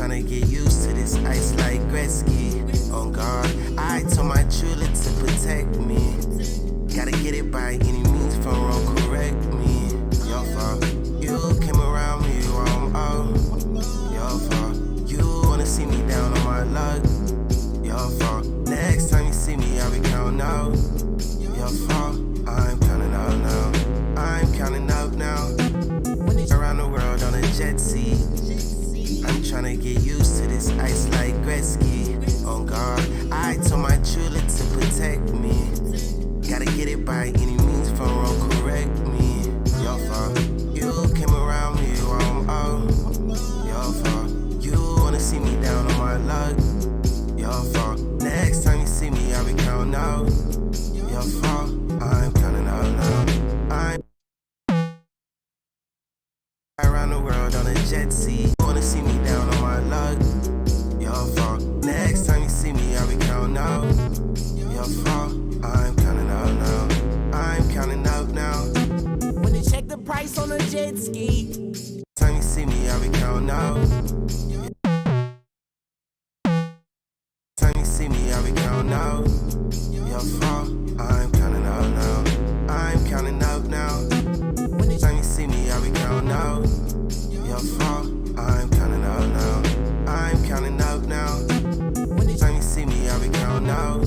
tryna get used to this ice like Gretzky. On guard, I told my jeweler to protect me. Gotta get it by any means, if I'm wrong, correct me. Your fault, you came around me wrong, oh. Your fault, you wanna see me down on my luck. Your fault, next time you see me, I'll be counting out. Your fault, I'm counting out now. I'm counting out now. Around the world on a jet ski. I'm tryna get used to this ice like Gretzky. On guard, I told my jeweler to protect me. Gotta get it by any means, if I'm wrong, correct me. Your fault, you came around me wrong, oh. Your fault, you wanna see me down on my luck. Your fault, next time you see me, I'll be counting out. Your fault, I'm counting out now. I'm around the world on a jet ski. You wanna see me down on my luck. Your fault, next time you see me, I'll be counting out. Your fault, I'm counting out now. I'm counting out now. When you check the price on a jet ski. Time you see me, I'll be counting out. Time you see me, I'll be counting out. Your fault, I'm counting out now. I'm counting out now. Time you see me, I'll be counting out. Your fault, I'm counting out now. I'm counting out now. Time you see me, I'll be counting out.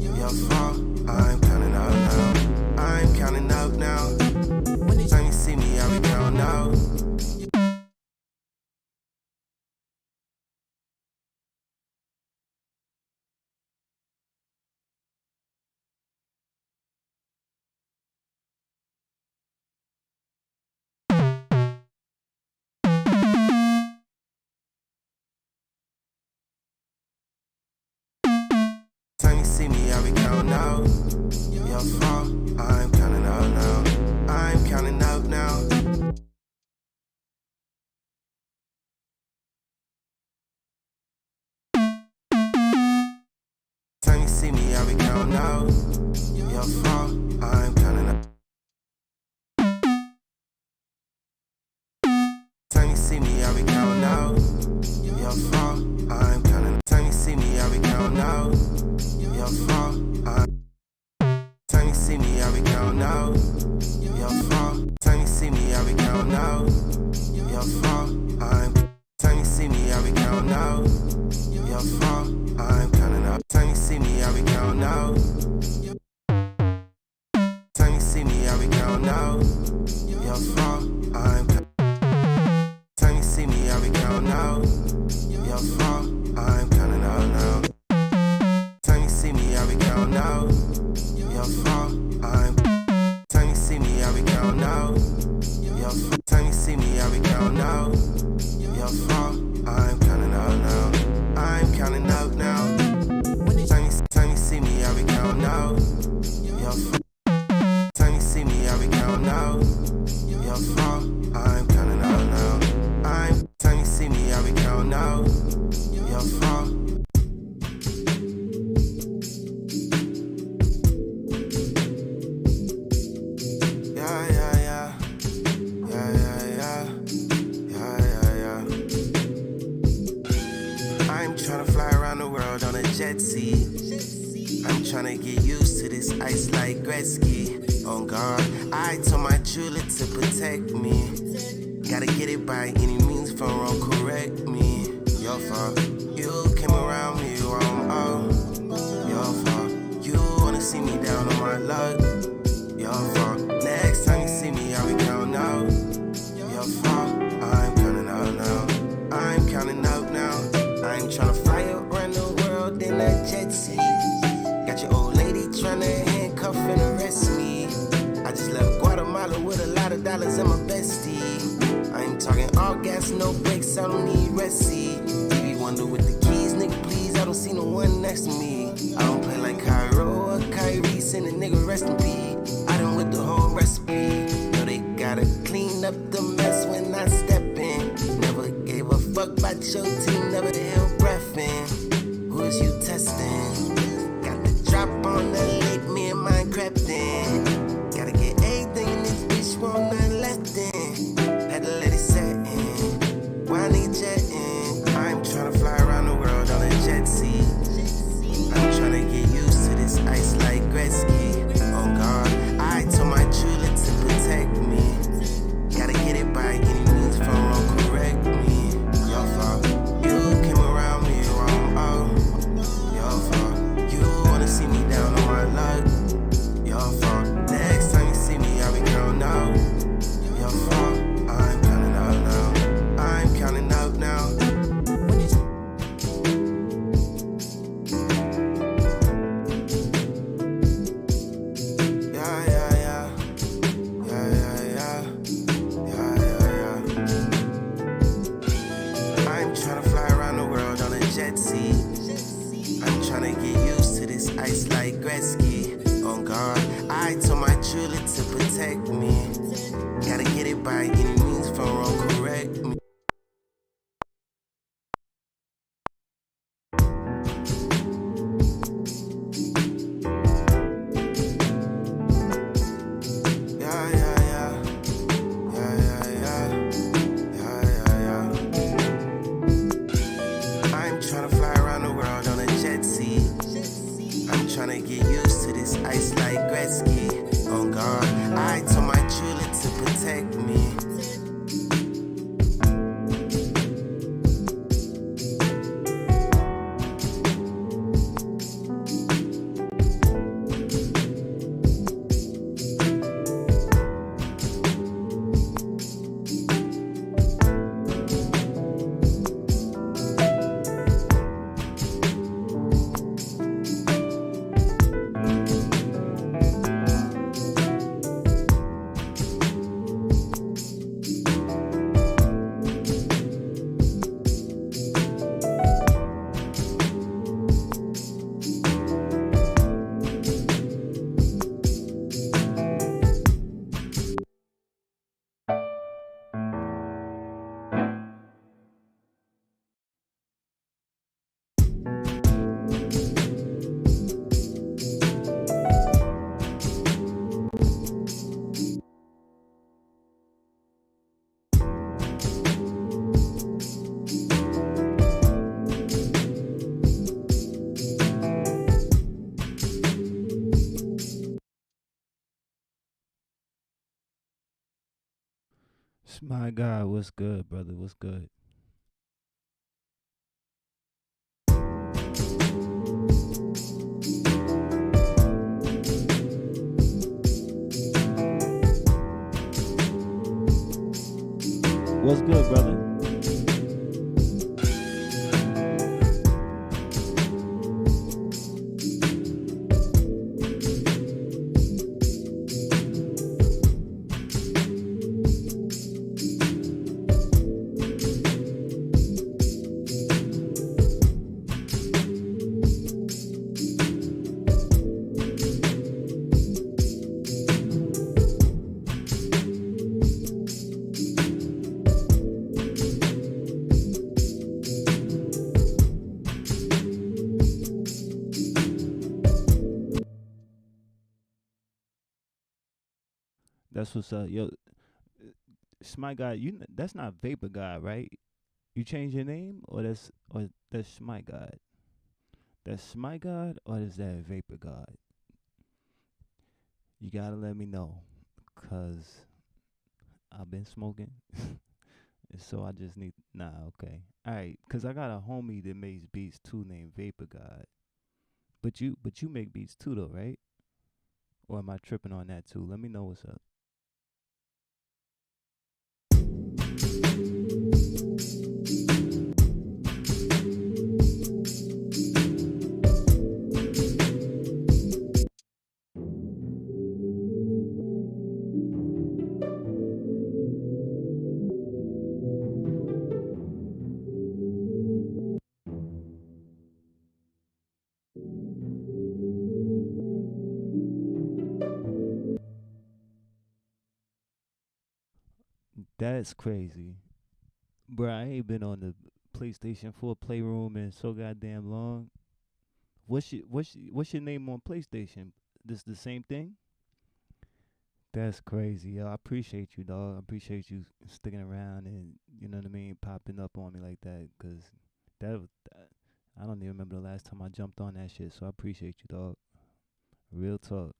Your fault, I'm counting out now. I'm counting out now. Time you see me, I'll be counting out. Time you see me, I'll be counting out. Your fault, I'm counting out now. I'm counting out now. Time you see me, I'll be counting out. Your fault, I'm counting out. Time you see me, I'll be counting out. Your fault, I'm counting. Time you see me, I'll be counting out. Your fault, time you see me, I'll be counting out. Your fault, time you see me, I'll be counting out. Your fault, time you see me, I'll be counting out. Your fault, I'm counting out. Time you see me, I'll be counting out. Time you see me, I'll be counting out. Your fault, time you see me, I'll be counting out. Your fault, I'm counting out now. Time you see me, I'll be counting out. Your fault, time you see me, I'll be counting out. Your time you see me, I'll be counting out. Your fault, I'm counting out now. I'm counting out now. Time you see me, I'll be counting out. Your time you see me, I'll be counting out. Your fault, I'm counting out now. Time you see me, I'll be counting out. Your fault. Tryna fly around the world on a jet ski. I'm tryna get used to this ice like Gretzky. On guard, I told my jeweler to protect me. Gotta get it by any means, if I'm wrong, correct me. Your fault, you came around me wrong, oh. Your fault, you wanna see me down on my luck. Your fault, next time you see me, I'll be counting out. Your fault, I'm counting out now. I'm counting out now. I'm tryna fly around the world in a jet ski. Got your old lady tryna handcuff and arrest me. I just left Guatemala with a lot of dollars in my bestie. I'm talking all gas, no brakes, I don't need resi. TV wonder with the keys, nigga please, I don't see no one next to me. I don't play like Cairo or Kyrie, send a nigga rest in peace. I done with the whole recipe. Know they gotta clean up the mess when I step in. Never gave a fuck about your team, never held breath in. Who is you testing? Got the drop on the lake, me and mine crept in. Gotta get everything in this bitch, won't nothing left in. Had to let it set in. Why nigga jetting? I'm Gretzky. On guard, I told my jeweler to protect me. Gotta get it by any means, if I'm wrong, correct me. Tryna get used to this ice like Gretzky. On guard, I told my jeweler to protect me. My God, what's good, brother? What's good? What's good, brother? That's what's up, yo. Schmy God, that's not Vapor God, right? You change your name, or that's Schmy God? That's Schmy God, or is that Vapor God? You gotta let me know, cause I've been smoking, and so I just need. Okay, all right, cause I got a homie that makes beats too, named Vapor God. But you make beats too, though, right? Or am I tripping on that too? Let me know what's up. That's crazy. Bro, I ain't been on the PlayStation 4 Playroom in so goddamn long. What's your name on PlayStation? This the same thing? That's crazy, yo. I appreciate you, dog. I appreciate you sticking around and, you know what I mean, popping up on me like that. Cause that I don't even remember the last time I jumped on that shit. So I appreciate you, dog. Real talk.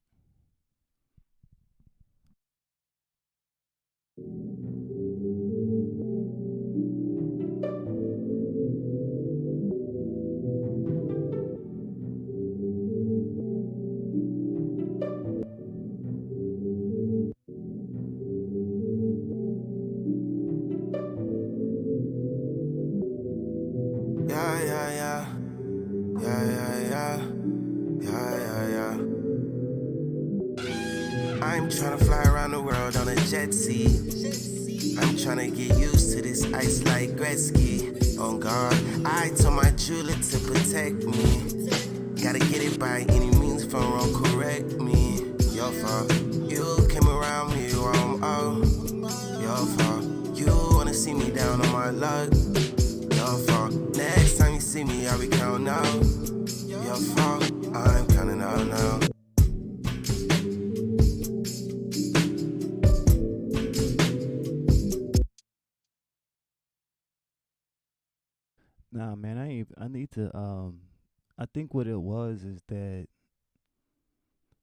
I'm tryna fly around the world on a jet ski. I'm tryna get used to this ice like Gretzky. On guard, I told my jeweler to protect me. Gotta get it by any means, if I'm wrong, luck. Your fault. Next time you see me, I'll be counting out. Your fault. I'm counting out now. Nah, man, I need to. I think what it was is that.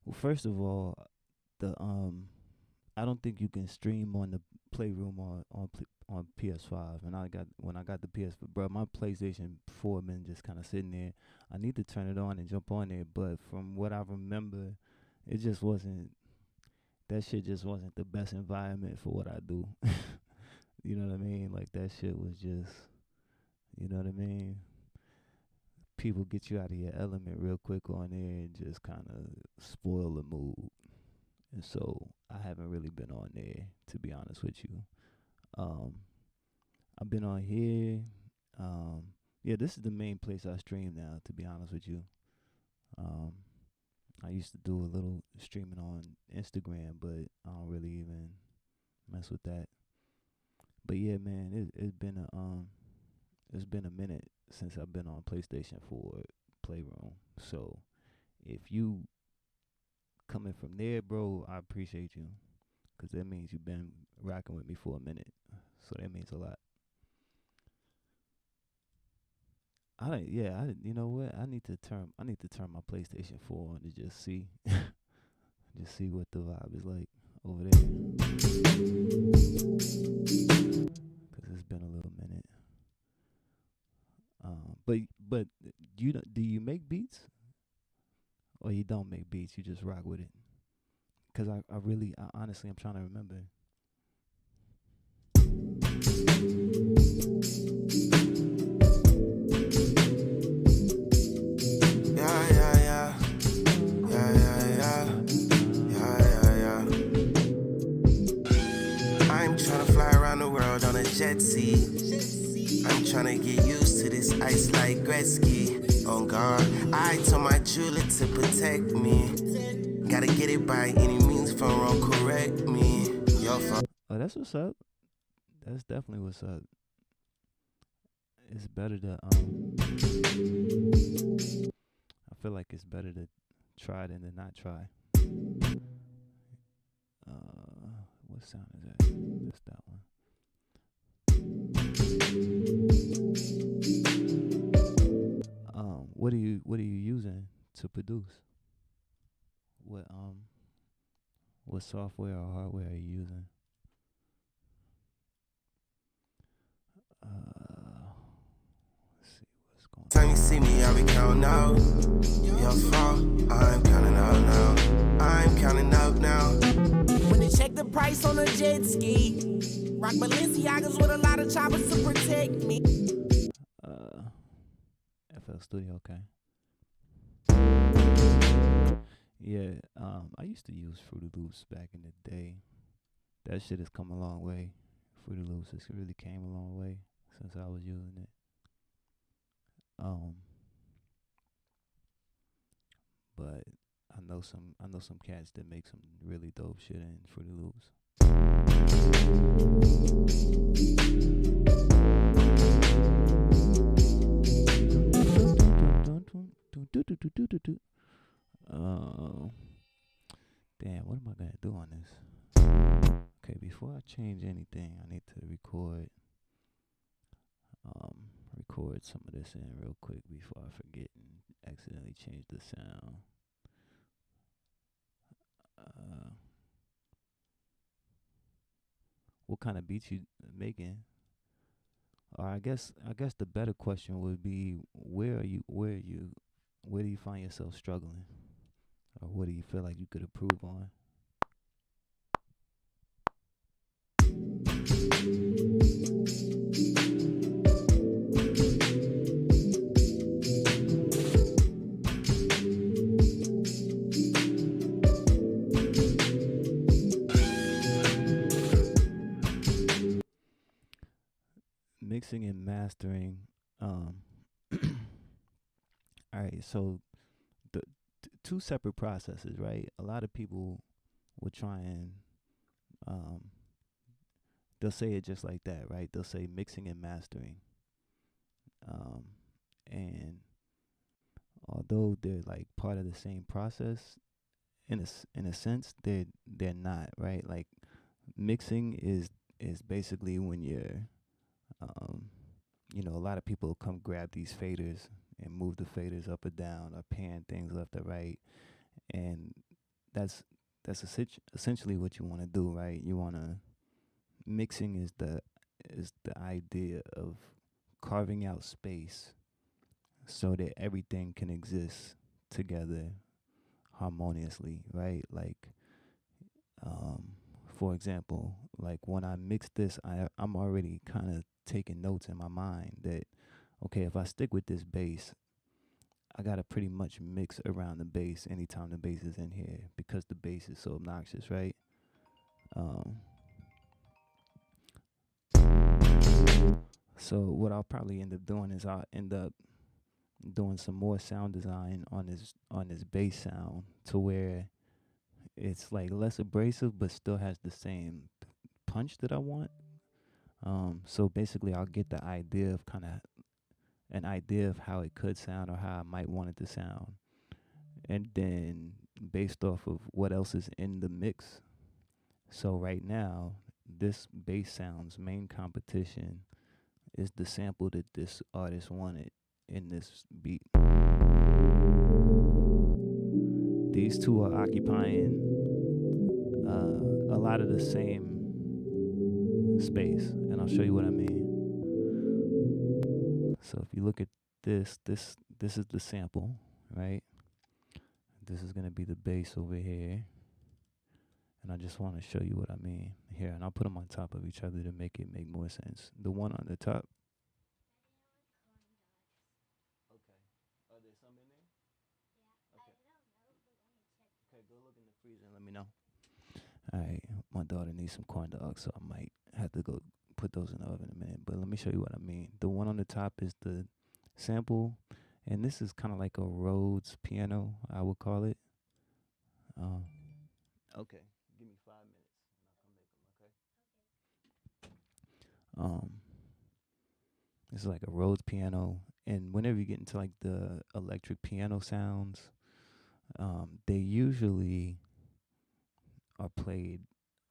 Well, first of all, the I don't think you can stream on the Playroom on PS5. And when I got the PS, bro, my PlayStation 4 been just kind of sitting there. I need to turn it on and jump on there, but from what I remember, it just wasn't. That shit just wasn't the best environment for what I do. You know what I mean? Like that shit was just, you know what I mean? People get you out of your element real quick on there and just kind of spoil the mood. And so I haven't really been on there, to be honest with you. I've been on here. Yeah, this is the main place I stream now, to be honest with you. I used to do a little streaming on Instagram, but I don't really even mess with that. But yeah, man, it's been a minute since I've been on PlayStation 4 Playroom. So if you coming from there, bro, I appreciate you, 'cause that means you've been rocking with me for a minute. So that means a lot. You know what? I need to turn my PlayStation 4 on to just see just see what the vibe is like over there. 'Cause it's been a little minute. But do you make beats, or you don't make beats? You just rock with it? 'Cause I honestly, I'm trying to remember. Yeah, yeah, yeah. Yeah, yeah, yeah. Yeah, yeah, yeah. I'm tryna fly around the world on a jet ski. I'm tryna get used to this ice like Gretzky. On guard, I told my jeweler to protect me. Gotta get it by any means, if I'm wrong, correct me. Your fault. Oh, that's what's up. That's definitely what's up. It's better to I feel like it's better to try than to not try. What sound is that? That's that one. What are you using to produce? What software or hardware are you using? Let's see what's going on. Time you see me, I'll be counting out. Your fault. I'm counting out now. I'm counting out now. When they check the price on a jet ski, rock Balenciagas with a lot of choppers to protect me. FL Studio, okay. Yeah, I used to use Fruity Loops back in the day. That shit has come a long way. Fruity Loops has really came a long way since I was using it. But I know some cats that make some really dope shit in Fruity Loops. Damn, what am I gonna do on this? Okay, before I change anything, I need to record some of this in real quick before I forget and accidentally change the sound. What kind of beats you making? Or I guess the better question would be, where do you find yourself struggling? Or what do you feel like you could improve on? Mixing and mastering. All right, so the two separate processes, right? A lot of people will try and they'll say it just like that, right? They'll say mixing and mastering. And although they're like part of the same process, in a sense, they're not, right? Like mixing is basically when you're, a lot of people come grab these faders and move the faders up or down or pan things left or right, and that's essentially what you want to do, right? You want to mixing is the idea of carving out space so that everything can exist together harmoniously, right? Like, for example, like when I mix this, I'm already kind of taking notes in my mind that, okay, if I stick with this bass, I gotta pretty much mix around the bass anytime the bass is in here because the bass is so obnoxious, right? So what I'll probably end up doing is I'll end up doing some more sound design on this bass sound to where it's like less abrasive but still has the same punch that I want. So basically I'll get the idea of an idea of how it could sound or how I might want it to sound. And then based off of what else is in the mix. So right now, this bass sound's main competition is the sample that this artist wanted in this beat. These two are occupying a lot of the same space, and I'll show you what I mean. So if you look at this is the sample, right? This is gonna be the bass over here, and I just want to show you what I mean here, and I'll put them on top of each other to make more sense. The one on the top. Okay. Are there some in there? Yeah. Okay. Okay, go look in the freezer and let me know. All right, my daughter needs some corn dogs, so I might have to go put those in the oven in a minute. But let me show you what I mean. The one on the top is the sample, and this is kind of like a Rhodes piano, I would call it. Okay, give me 5 minutes and I'll come make them, okay? This is like a Rhodes piano, and whenever you get into like the electric piano sounds, they usually are played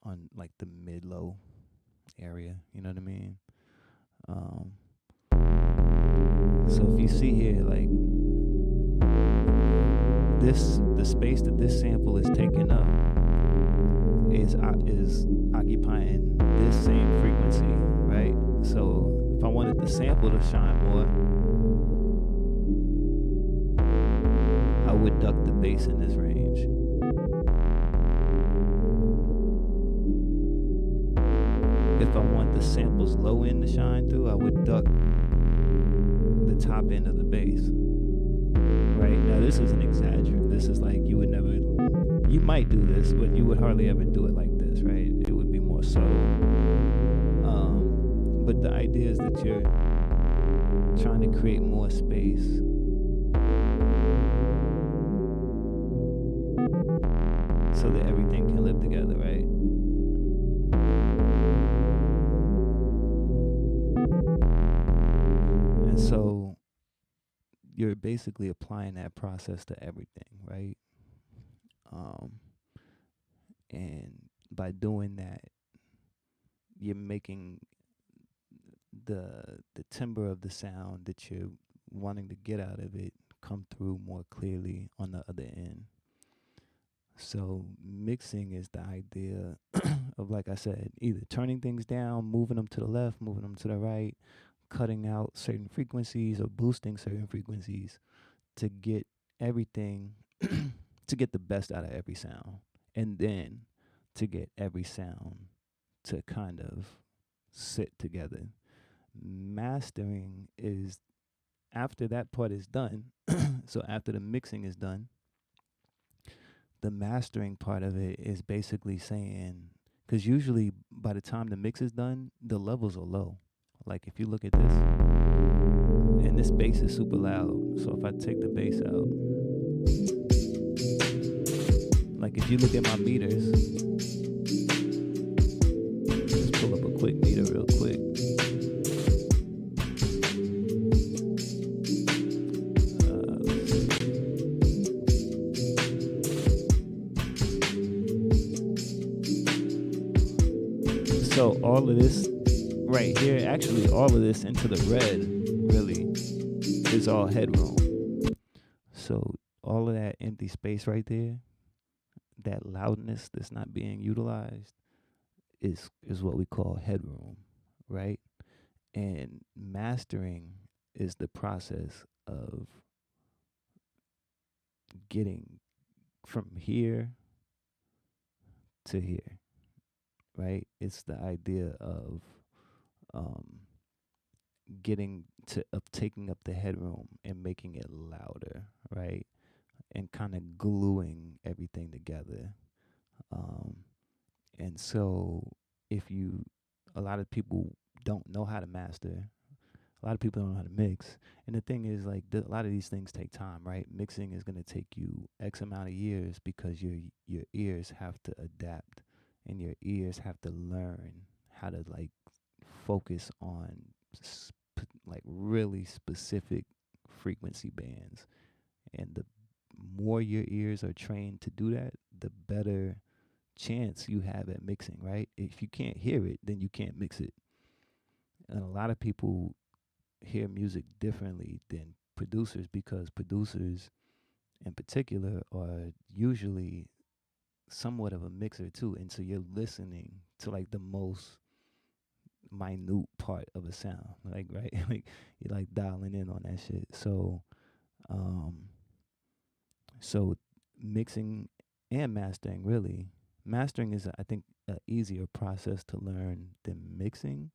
on like the mid-low area, you know what I mean? So if you see here, like the space that this sample is taking up is occupying this same frequency, right? So if I wanted the sample to shine more, I would duck the bass in this range. If I want the samples low end to shine through, I would duck the top end of the bass. Right? Now this is an exaggerate. This is like you might do this, but you would hardly ever do it like this, right? It would be more subtle. But the idea is that you're trying to create more space so that everything can live together, right? And so you're basically applying that process to everything, right? And by doing that, you're making the timbre of the sound that you're wanting to get out of it come through more clearly on the other end. So mixing is the idea of, like I said, either turning things down, moving them to the left, moving them to the right, cutting out certain frequencies or boosting certain frequencies to get everything, to get the best out of every sound, and then to get every sound to kind of sit together. Mastering is after that part is done, so after the mixing is done, the mastering part of it is basically saying, because usually by the time the mix is done, the levels are low. Like if you look at this, and this bass is super loud, so if I take the bass out, like if you look at my meters, let's pull up a quick So all of this right here, actually all of this into the red, really, is all headroom. So all of that empty space right there, that loudness that's not being utilized, is what we call headroom, right? And mastering is the process of getting from here to here, right? It's the idea of um, getting to of taking up the headroom and making it louder, right? And kind of gluing everything together. Um, and so, if you, a lot of people don't know how to master. A lot of people don't know how to mix. And the thing is, like, a lot of these things take time, right? Mixing is going to take you X amount of years because your ears have to adapt and your ears have to learn how to, like, focus on, like, really specific frequency bands. And the more your ears are trained to do that, the better chance you have at mixing, right? If you can't hear it, then you can't mix it. And a lot of people hear music differently than producers because producers in particular are usually somewhat of a mixer too. And so you're listening to like the most minute part of a sound, like, right? Like you're like dialing in on that shit. Um so mixing and mastering, really, mastering is, I think, a easier process to learn than mixing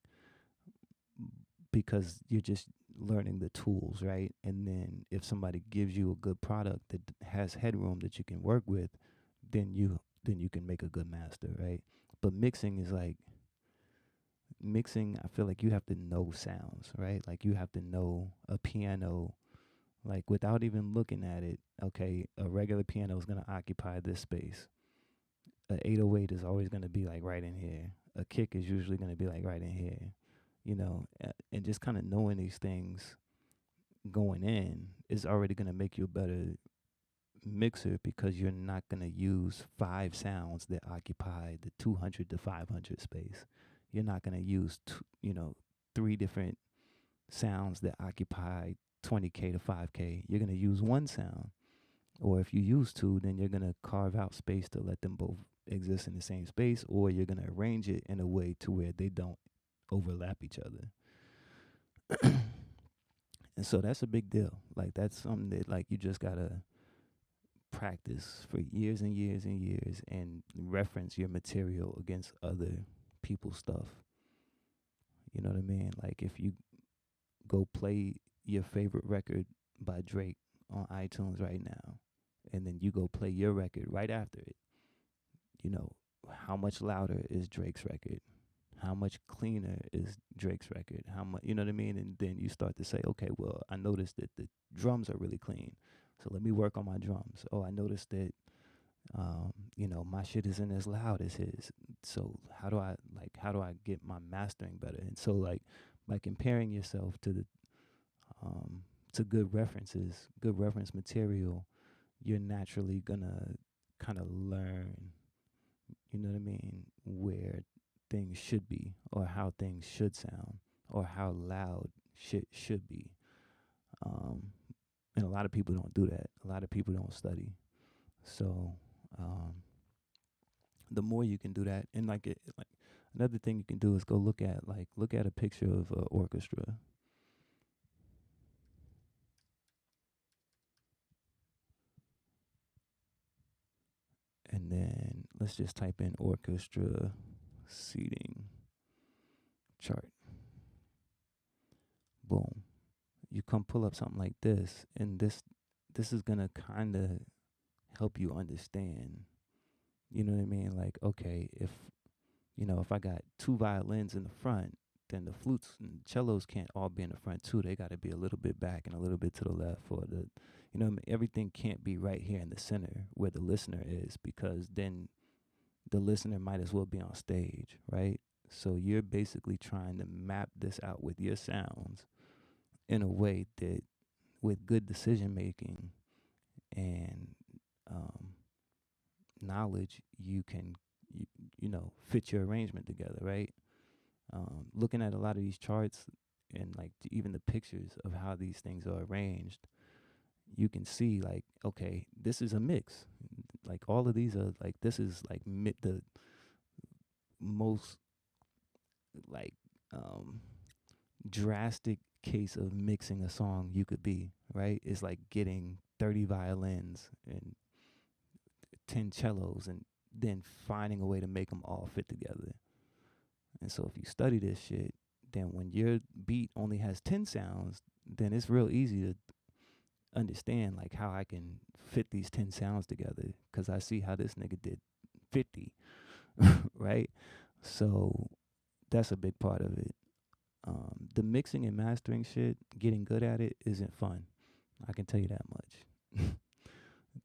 because you're just learning the tools, right? And then if somebody gives you a good product that has headroom that you can work with, then you can make a good master, right? But mixing is like, mixing, I feel like you have to know sounds, right? Like you have to know a piano, like without even looking at it. Okay, a regular piano is going to occupy this space. A 808 is always going to be like right in here. A kick is usually going to be like right in here. You know, and just kind of knowing these things going in is already going to make you a better mixer because you're not going to use 5 sounds that occupy the 200 to 500 space. You're not going to use 3 different sounds that occupy 20K to 5K. You're going to use one sound. Or if you use 2, then you're going to carve out space to let them both exist in the same space, or you're going to arrange it in a way to where they don't overlap each other. And so that's a big deal. Like that's something that like you just gotta practice for years and years and years and reference your material against other people's stuff. You know what I mean? Like if you go play your favorite record by Drake on iTunes right now, and then you go play your record right after it, you know, how much louder is Drake's record? How much cleaner is Drake's record? How much, you know what I mean? And then you start to say, okay, well, I noticed that the drums are really clean, so let me work on my drums. Oh, I noticed that, my shit isn't as loud as his. So how do I get my mastering better? And so like by comparing yourself to the to good references, good reference material, you're naturally gonna kind of learn, you know what I mean, where things should be or how things should sound or how loud shit should be. And a lot of people don't do that. A lot of people don't study. So the more you can do that, and like another thing you can do is go look at a picture of an orchestra. And then let's just type in orchestra seating chart. Boom. You come pull up something like this, and this is gonna kind of help you understand. You know what I mean? Like, okay, if I got 2 violins in the front, then the flutes and cellos can't all be in the front too. They got to be a little bit back and a little bit to the left, or everything can't be right here in the center where the listener is, because then the listener might as well be on stage, right? So you're basically trying to map this out with your sounds in a way that, with good decision making and knowledge, you can fit your arrangement together, right? Looking at a lot of these charts and like even the pictures of how these things are arranged, you can see like, okay, this is a mix. Like all of these are like, this is like the most like drastic case of mixing a song you could be, right? It's like getting 30 violins and 10 cellos and then finding a way to make them all fit together. And so if you study this shit, then when your beat only has 10 sounds, then it's real easy to understand like how I can fit these 10 sounds together, because I see how this nigga did 50, right? So that's a big part of it. The mixing and mastering shit, getting good at it isn't fun. I can tell you that much.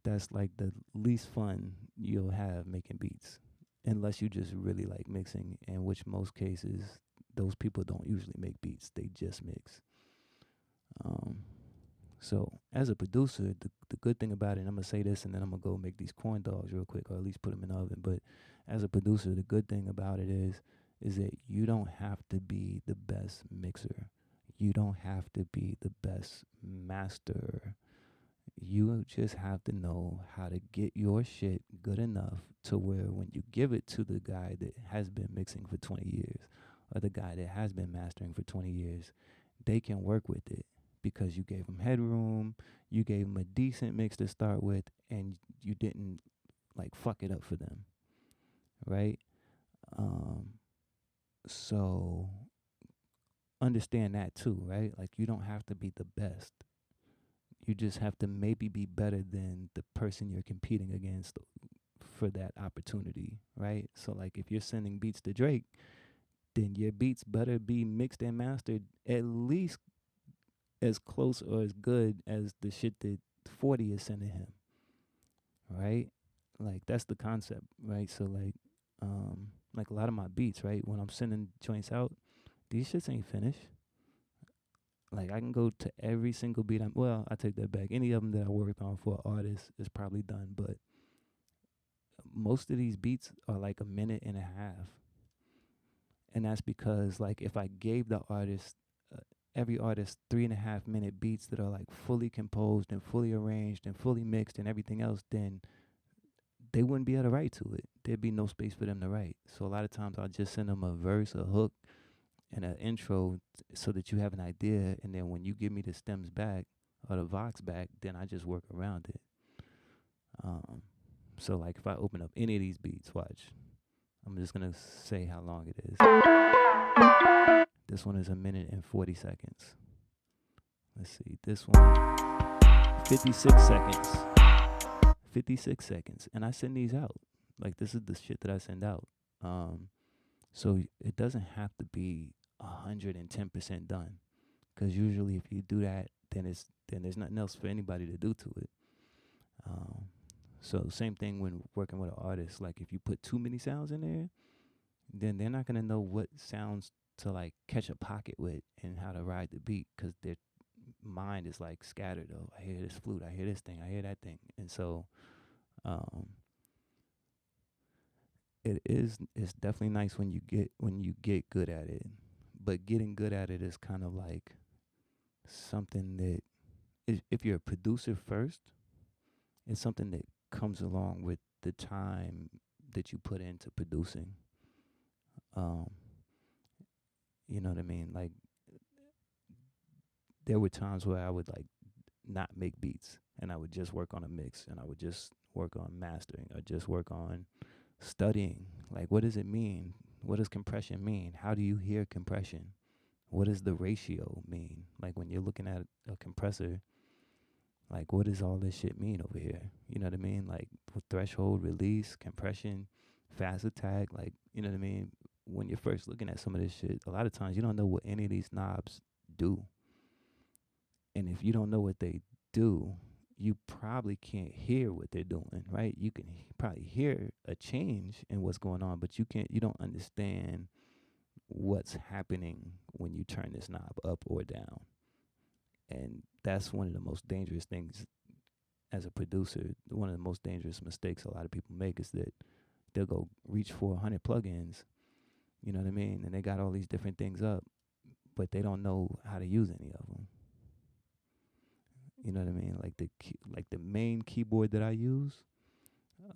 That's like the least fun you'll have making beats, unless you just really like mixing, in which most cases those people don't usually make beats, they just mix. So as a producer, the good thing about it, and I'm gonna say this and then I'm gonna go make these corn dogs real quick, or at least put them in the oven. But as a producer, the good thing about it is that you don't have to be the best mixer. You don't have to be the best master. You just have to know how to get your shit good enough to where when you give it to the guy that has been mixing for 20 years or the guy that has been mastering for 20 years, they can work with it because you gave them headroom, you gave them a decent mix to start with, and you didn't like fuck it up for them, right? So understand that too, right? Like you don't have to be the best. You just have to maybe be better than the person you're competing against for that opportunity, right? So like if you're sending beats to Drake, then your beats better be mixed and mastered at least as close or as good as the shit that 40 is sending him, right? Like that's the concept, right? So like a lot of my beats, right? When I'm sending joints out, these shits ain't finished. Like I can go to every single beat. I take that back. Any of them that I worked on for an artist is probably done, but most of these beats are like a minute and a half, and that's because like if I gave the artist, every artist 3.5 minute beats that are like fully composed and fully arranged and fully mixed and everything else, then they wouldn't be able to write to it. There'd be no space for them to write. So a lot of times I'll just send them a verse, a hook, and an intro so that you have an idea, and then when you give me the stems back or the vox back, then I just work around it. So like if I open up any of these beats, watch. I'm just gonna say how long it is. This one is 1 minute and 40 seconds. Let's see, this one, 56 seconds. 56 seconds. And I send these out. Like this is the shit that I send out. So it doesn't have to be 110% done. Cause usually if you do that, then there's nothing else for anybody to do to it. So same thing when working with an artist. Like if you put too many sounds in there, then they're not gonna know what sounds to like catch a pocket with and how to ride the beat, because their mind is like scattered. Oh, I hear this flute, I hear this thing, I hear that thing, and so it's definitely nice when you get good at it, but getting good at it is kind of like something that if you're a producer first, it's something that comes along with the time that you put into producing. You know what I mean? Like there were times where I would like not make beats and I would just work on a mix, and I would just work on mastering, or just work on studying. Like what does it mean? What does compression mean? How do you hear compression? What does the ratio mean? Like when you're looking at a compressor, like what does all this shit mean over here? You know what I mean? Like threshold, release, compression, fast attack, like, you know what I mean? When you're first looking at some of this shit, a lot of times you don't know what any of these knobs do. And if you don't know what they do, you probably can't hear what they're doing, right? You can probably hear a change in what's going on, but you don't understand what's happening when you turn this knob up or down. And that's one of the most dangerous things as a producer. One of the most dangerous mistakes a lot of people make is that they'll go reach for 100 plugins, You know what I mean? And they got all these different things up, but they don't know how to use any of them. You know what I mean? Like the main keyboard that I use,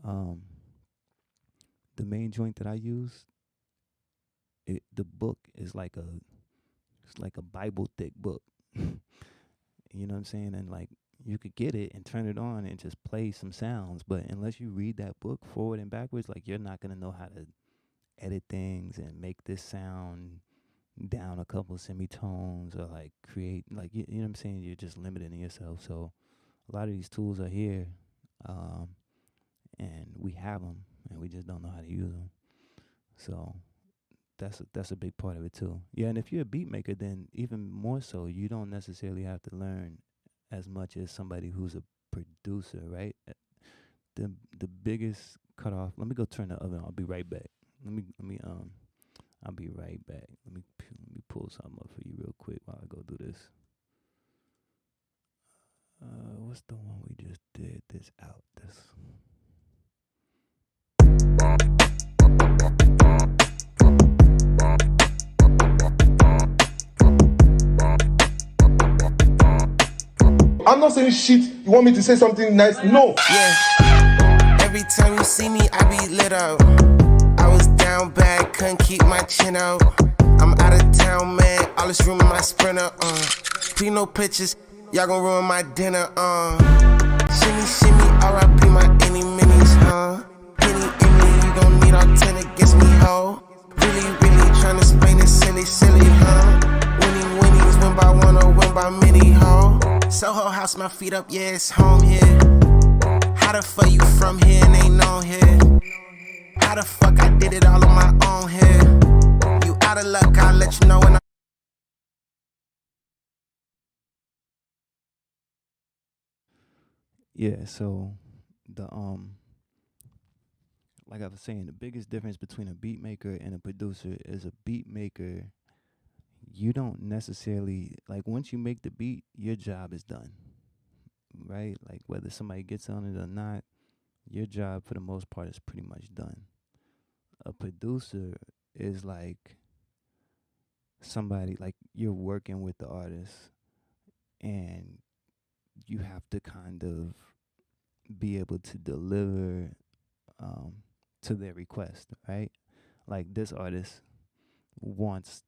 um, the main joint that I use, the book is it's like a Bible thick book. You know what I'm saying? And like you could get it and turn it on and just play some sounds, but unless you read that book forward and backwards, like you're not gonna know how to edit things and make this sound down a couple semitones or like create like you know what I'm saying. You're just limiting yourself. So a lot of these tools are here, and we have them, and we just don't know how to use them. So that's a big part of it too. Yeah, and if you're a beat maker, then even more so, you don't necessarily have to learn as much as somebody who's a producer, right? The biggest cutoff. Let me go turn the oven. I'll be right back. I'll be right back. Let me pull something up for you real quick while I go do this. What's the one we just did? This out. This. I'm not saying shit. You want me to say something nice? No. Yeah. Every time you see me, I be lit up. I was down bad, couldn't keep my chin out. I'm out of town, man. All this room in my Sprinter. Please no pictures. Y'all gon' ruin my dinner. Shimmy, shimmy. R.I.P. my any minis, Penny, you gon' need all 10 against me, ho. Really, really tryna explain this silly, Winnies, win by one or win by many, ho. Soho House, my feet up, yeah, it's home here. How the fuck you from here and ain't known here? How the fuck I did it all on my own here? You out of luck, I'll let you know when I. Yeah, so the like I was saying, the biggest difference between a beat maker and a producer is a beat maker, you don't necessarily like once you make the beat, your job is done. Right? Like whether somebody gets on it or not, your job for the most part is pretty much done. A producer is like somebody like you're working with the artist and you have to kind of be able to deliver to their request, right? Like this artist wants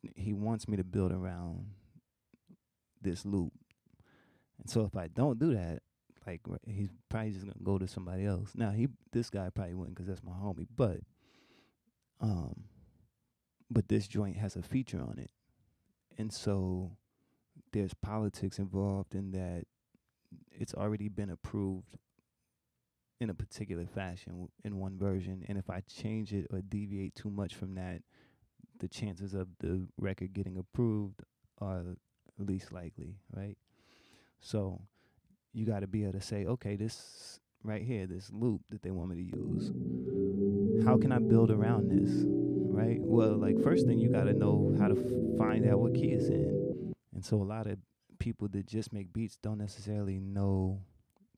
me to build around this loop. And so if I don't do that, like he's probably just gonna go to somebody else. Now this guy probably wouldn't because that's my homie, but this joint has a feature on it, and so there's politics involved in that. It's already been approved in a particular fashion in one version, and if I change it or deviate too much from that, the chances of the record getting approved are least likely, right? So you got to be able to say, okay, this right here, this loop that they want me to use, how can I build around this, right? Well, like first thing you got to know how to find out what key it's in. And so a lot of people that just make beats don't necessarily know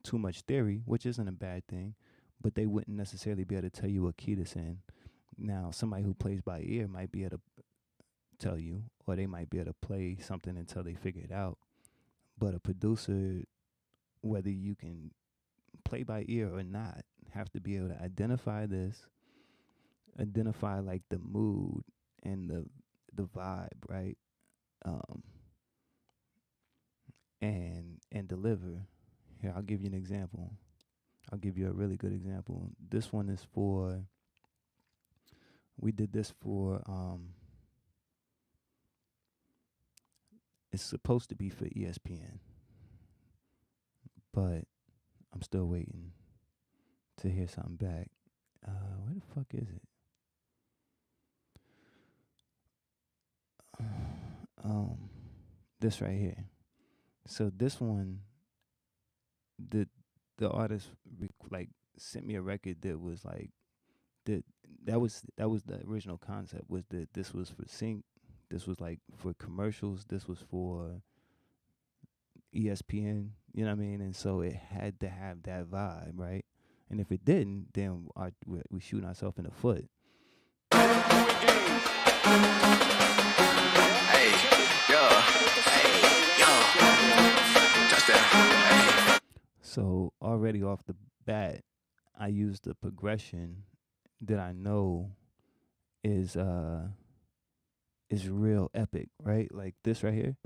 too much theory, which isn't a bad thing, but they wouldn't necessarily be able to tell you what key it's in. Now, somebody who plays by ear might be able to tell you, or they might be able to play something until they figure it out. But a producer, whether you can play by ear or not, have to be able to identify like the mood and the vibe, right? And deliver. Here, I'll give you an example. I'll give you a really good example. This one is we did this for, it's supposed to be for ESPN, but I'm still waiting to hear something back. Where the fuck is it? This right here. So this one, the artist sent me a record that was like that was the original concept, was that this was for sync, this was like for commercials, this was for ESPN, you know what I mean? And so it had to have that vibe, right? And if it didn't, then we shooting ourselves in the foot. Hey, yo, hey, yo. Touchdown. Hey. So already off the bat, I use the progression that I know is real epic, right? Like this right here.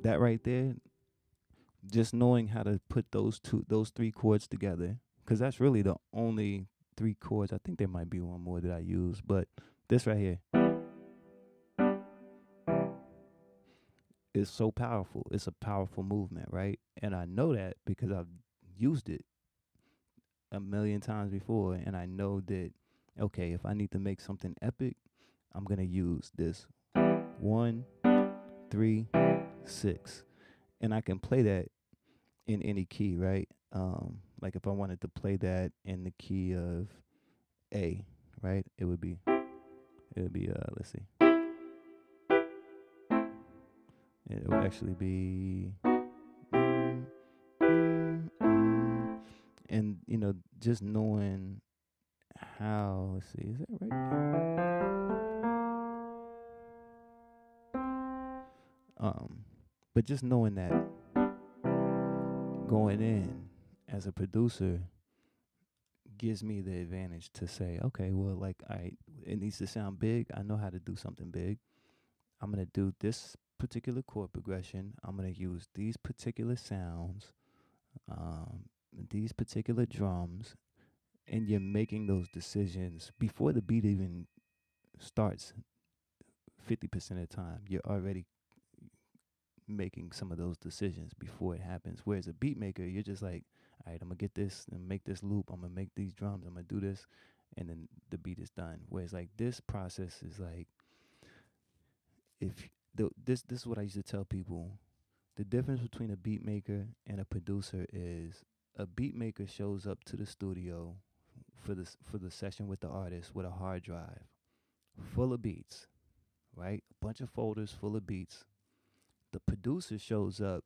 That right there, just knowing how to put those three chords together, because that's really the only three chords. I think there might be one more that I use, but this right here is so powerful. It's a powerful movement, right? And I know that because I've used it a million times before, and I know that, okay, if I need to make something epic, I'm gonna use this 1, 3, 6, and I can play that in any key, right? Like if I wanted to play that in the key of A, right? Let's see. It would actually be and just knowing how, let's see, is that right? But just knowing that going in as a producer gives me the advantage to say, okay, well, like it needs to sound big. I know how to do something big. I'm gonna do this particular chord progression. I'm gonna use these particular sounds, these particular drums, and you're making those decisions before the beat even starts. 50% of the time, you're already making some of those decisions before it happens. Whereas a beat maker, you're just like, all right, I'm gonna get this and make this loop. I'm gonna make these drums. I'm gonna do this, and then the beat is done. Whereas like this process is like, if this is what I used to tell people. The difference between a beat maker and a producer is a beat maker shows up to the studio for the session with the artist with a hard drive full of beats, right? A bunch of folders full of beats. The producer shows up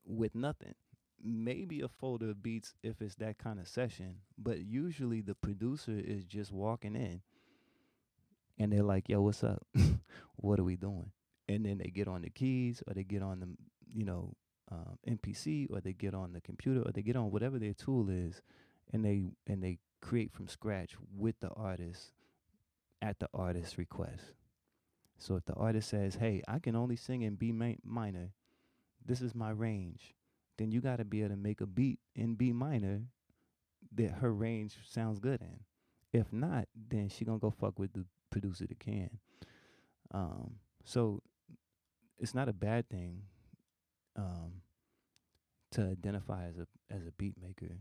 with nothing. Maybe a folder of beats if it's that kind of session, but usually the producer is just walking in and they're like, yo, what's up? What are we doing? And then they get on the keys or they get on the, MPC, or they get on the computer, or they get on whatever their tool is, and they create from scratch with the artist at the artist's request. So if the artist says, hey, I can only sing in B minor, this is my range, then you got to be able to make a beat in B minor that her range sounds good in. If not, then she gonna go fuck with the producer that can. So it's not a bad thing to identify as a beat maker.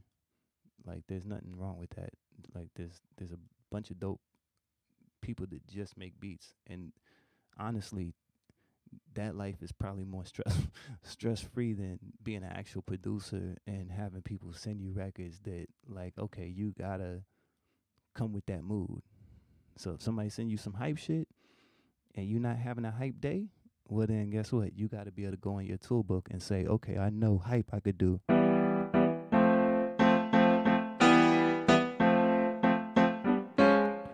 Like there's nothing wrong with that. Like there's a bunch of dope people that just make beats, and honestly, that life is probably more stress free than being an actual producer and having people send you records that, like, okay, you gotta come with that mood. So if somebody send you some hype shit and you're not having a hype day, well then guess what? You gotta be able to go in your tool book and say, okay, I know hype I could do.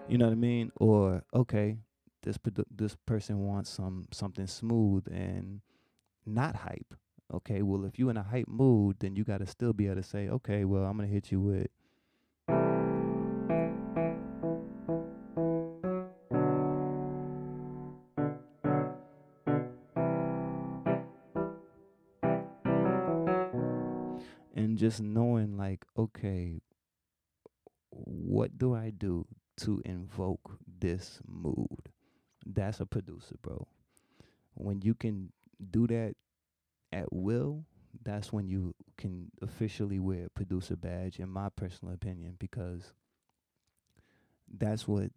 You know what I mean? Or okay, this person wants something smooth and not hype. Okay, well if you in a hype mood, then you gotta still be able to say, okay, well I'm gonna hit you with. And just knowing like, okay, what do I do to invoke this mood? That's a producer, bro. When you can do that at will, that's when you can officially wear a producer badge, in my personal opinion, because that's what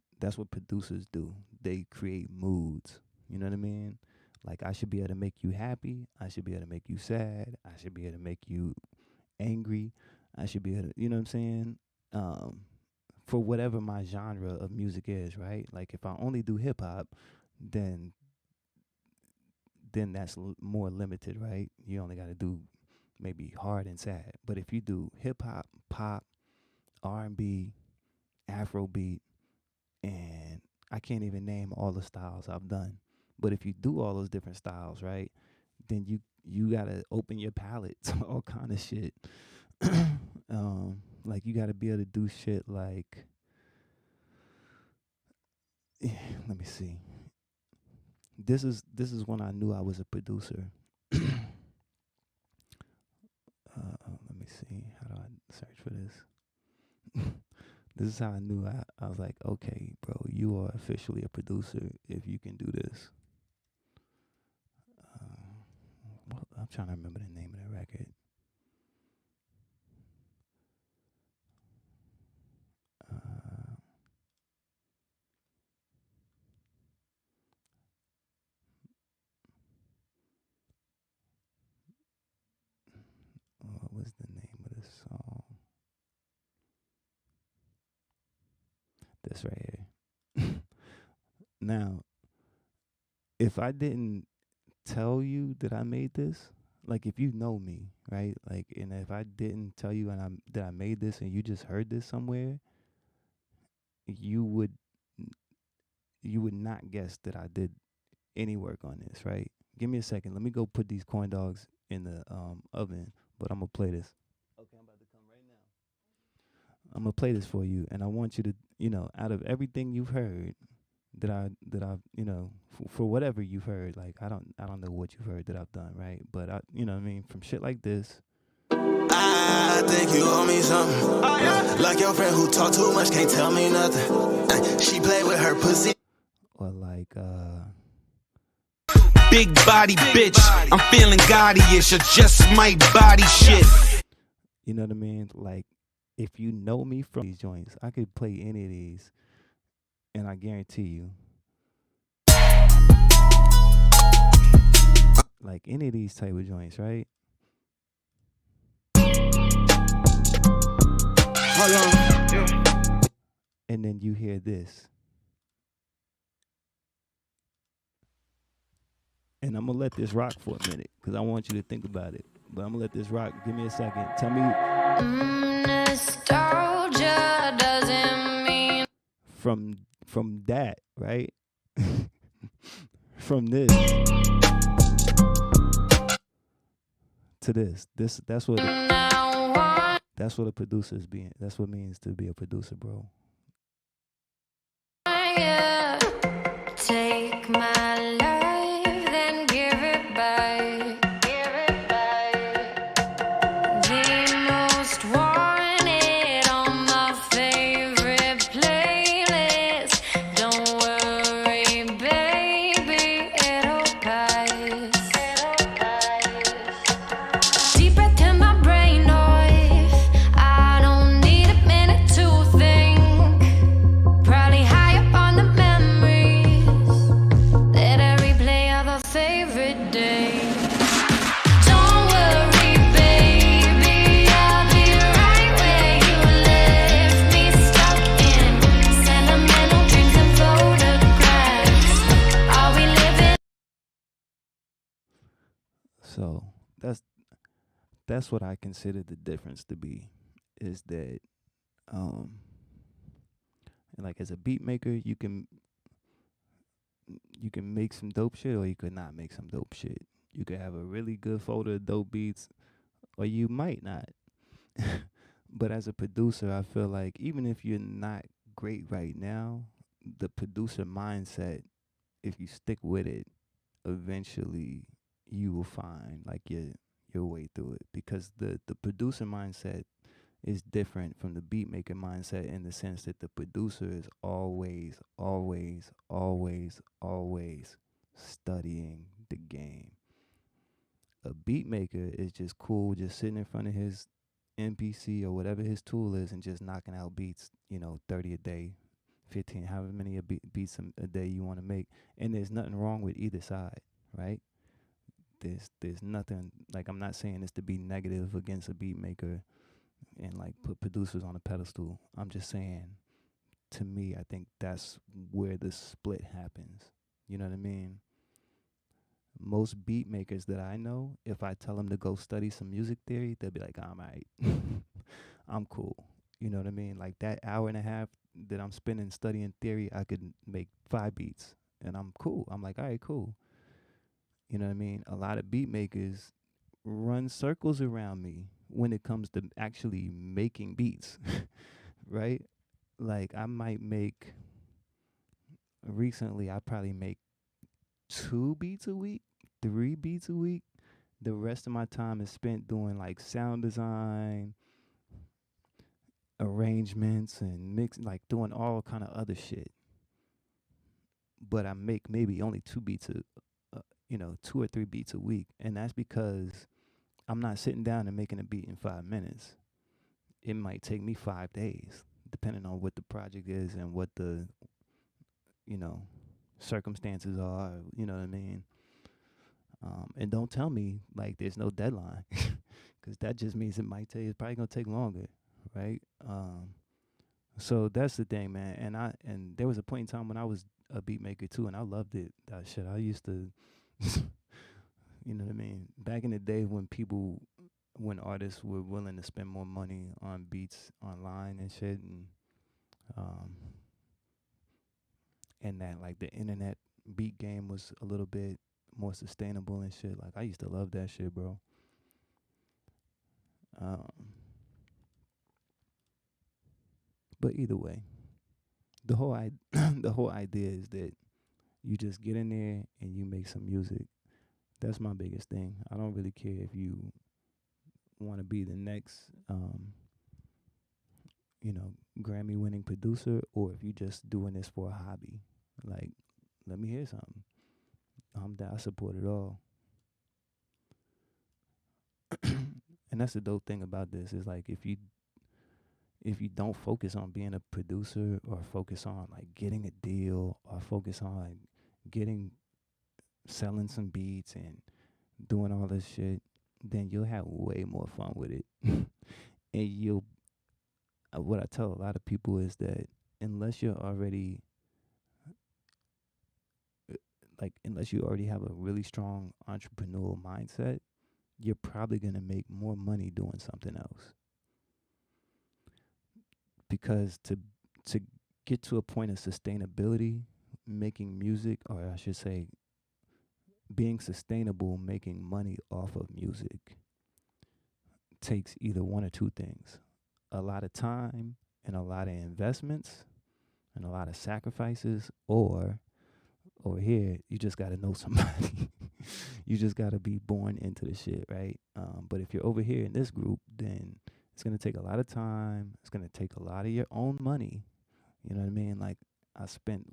producers do. They create moods. You know what I mean? Like I should be able to make you happy. I should be able to make you sad. I should be able to make you angry. I should be able to, you know what I'm saying? For whatever my genre of music is, right? Like if I only do hip hop, then that's more limited, right? You only got to do maybe hard and sad. But if you do hip hop, pop, R&B, Afrobeat, and I can't even name all the styles I've done. But if you do all those different styles, right, then you gotta open your palette to all kind of shit. Like you gotta be able to do shit like, let me see. This is when I knew I was a producer. Let me see. How do I search for this? This is how I knew I was like, okay, bro, you are officially a producer if you can do this. I'm trying to remember the name of that record. What was the name of this song? This right here. Now, if I didn't tell you that I made this, like if you know me, right? Like, and if I didn't tell you that I made this and you just heard this somewhere, you would not guess that I did any work on this, right? Give me a second. Let me go put these corn dogs in the oven, but I'm gonna play this. Okay, I'm about to come right now. I'm gonna play this for you, and I want you to, out of everything you've heard, that I've, for whatever you've heard, like I don't know what you've heard that I've done, right? But what I mean, from shit like this. I think you owe me something. Like your friend who talk too much can't tell me nothing. She play with her pussy. Or like big body bitch, I'm feeling gaudy-ish, or just might body shit. You know what I mean? Like, if you know me from these joints, I could play any of these, and I guarantee you, like any of these type of joints, right? Hold on. And then you hear this. And I'm going to let this rock for a minute because I want you to think about it. But I'm going to let this rock. Give me a second. Tell me. Nostalgia doesn't mean. From that, right? From this to this. That's what a producer is being. That's what it means to be a producer, bro. Take my life, then give it back. The most wanted on my favorite playlist. Don't worry, baby, it'll pass. Deep breath in my brain noise. I don't need a minute to think. Probably high up on the memories that I replay of a favorite day. Don't worry, baby, I'll be right where you left me, stuck in sentimental dreams and photographs. Are we living? So that's what I consider the difference to be, is that like as a beat maker, you can make some dope shit, or you could not make some dope shit. You could have a really good folder of dope beats, or you might not. But as a producer, I feel like even if you're not great right now, the producer mindset, if you stick with it, eventually you will find like your way through it, because the producer mindset is different from the beat maker mindset, in the sense that the producer is always studying the game. A beat maker is just cool, just sitting in front of his MPC or whatever his tool is and just knocking out beats, 30 a day, 15, however many beats a day you want to make. And there's nothing wrong with either side, right? There's nothing, like, I'm not saying this to be negative against a beat maker and like put producers on a pedestal. I'm just saying, to me, I think that's where the split happens. You know what I mean? Most beat makers that I know, if I tell them to go study some music theory, they'll be like, I'm all right. I'm cool. You know what I mean? Like that hour and a half that I'm spending studying theory, I could make 5 beats and I'm cool. I'm like, all right, cool. You know what I mean? A lot of beat makers run circles around me when it comes to actually making beats, right? Like I might make recently I probably make 2 beats a week, 3 beats a week. The rest of my time is spent doing like sound design, arrangements and mix, like doing all kind of other shit. But I make maybe only 2 beats 2 or 3 beats a week, and that's because I'm not sitting down and making a beat in 5 minutes. It might take me 5 days, depending on what the project is and what the, circumstances are, you know what I mean? And don't tell me like there's no deadline, because that just means it's probably gonna take longer, right? So that's the thing, man. And there was a point in time when I was a beat maker too, and I loved it. That shit. I used to, you know what I mean? Back in the day when artists were willing to spend more money on beats online and shit, and that like the internet beat game was a little bit more sustainable and shit. Like I used to love that shit, bro. But either way, the whole the whole idea is that you just get in there and you make some music. That's my biggest thing. I don't really care if you want to be the next, Grammy winning producer, or if you just doing this for a hobby. Like, let me hear something. I'm down. I support it all. And that's the dope thing about this is like if you don't focus on being a producer, or focus on like getting a deal, or focus on like selling some beats and doing all this shit, then you'll have way more fun with it. And what I tell a lot of people is that unless you already have a really strong entrepreneurial mindset, you're probably going to make more money doing something else. Because to get to a point of sustainability, making music, or I should say being sustainable, making money off of music, takes either one or two things: a lot of time and a lot of investments and a lot of sacrifices, or over here you just got to know somebody. You just got to be born into the shit, right? But if you're over here in this group, then it's going to take a lot of time. It's going to take a lot of your own money. You know what I mean? Like I spent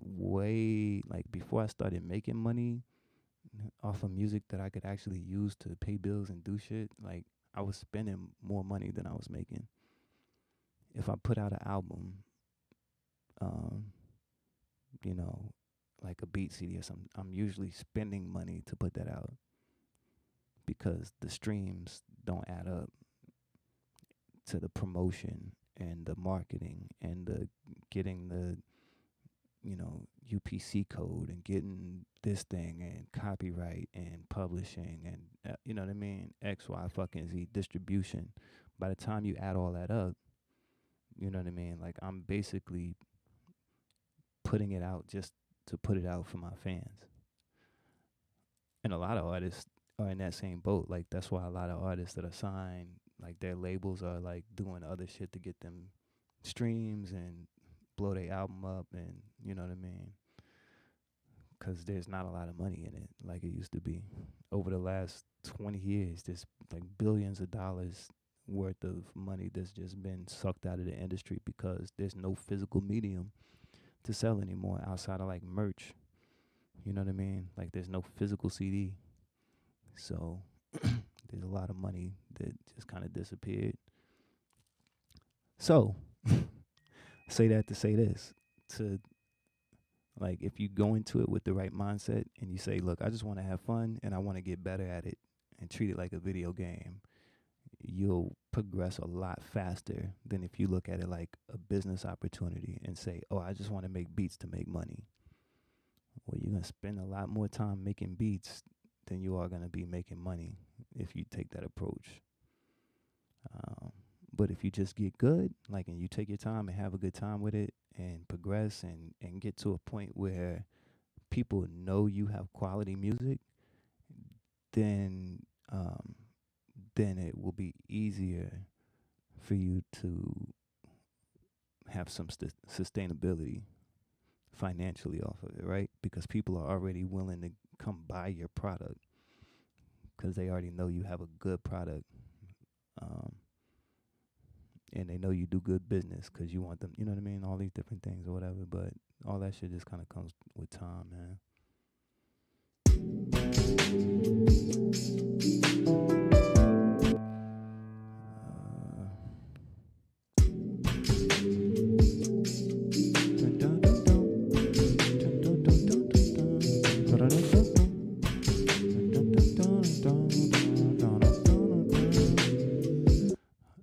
before I started making money off of music that I could actually use to pay bills and do shit, like I was spending more money than I was making. If I put out an album, like a beat CD or something, I'm usually spending money to put that out because the streams don't add up to the promotion and the marketing and the getting the UPC code and getting this thing and copyright and publishing and you know what I mean, X, Y, fucking Z distribution. By the time you add all that up, you know what I mean, like I'm basically putting it out just to put it out for my fans. And a lot of artists are in that same boat. Like that's why a lot of artists that are signed, like their labels are like doing other shit to get them streams and blow their album up, and you know what I mean, because there's not a lot of money in it like it used to be. Over the last 20 years, there's like billions of dollars worth of money that's just been sucked out of the industry because there's no physical medium to sell anymore outside of like merch. You know what I mean? Like there's no physical CD. So there's a lot of money that just kind of disappeared. So say that to say this, to like if you go into it with the right mindset and you say, look, I just want to have fun and I want to get better at it and treat it like a video game, you'll progress a lot faster than if you look at it like a business opportunity and say, oh, I just want to make beats to make money. Well, you're going to spend a lot more time making beats than you are going to be making money if you take that approach. But if you just get good, like, and you take your time and have a good time with it and progress and get to a point where people know you have quality music, then then it will be easier for you to have some sustainability financially off of it, right? Because people are already willing to come buy your product because they already know you have a good product, and they know you do good business because you want them, you know what I mean? All these different things or whatever, but all that shit just kind of comes with time, man.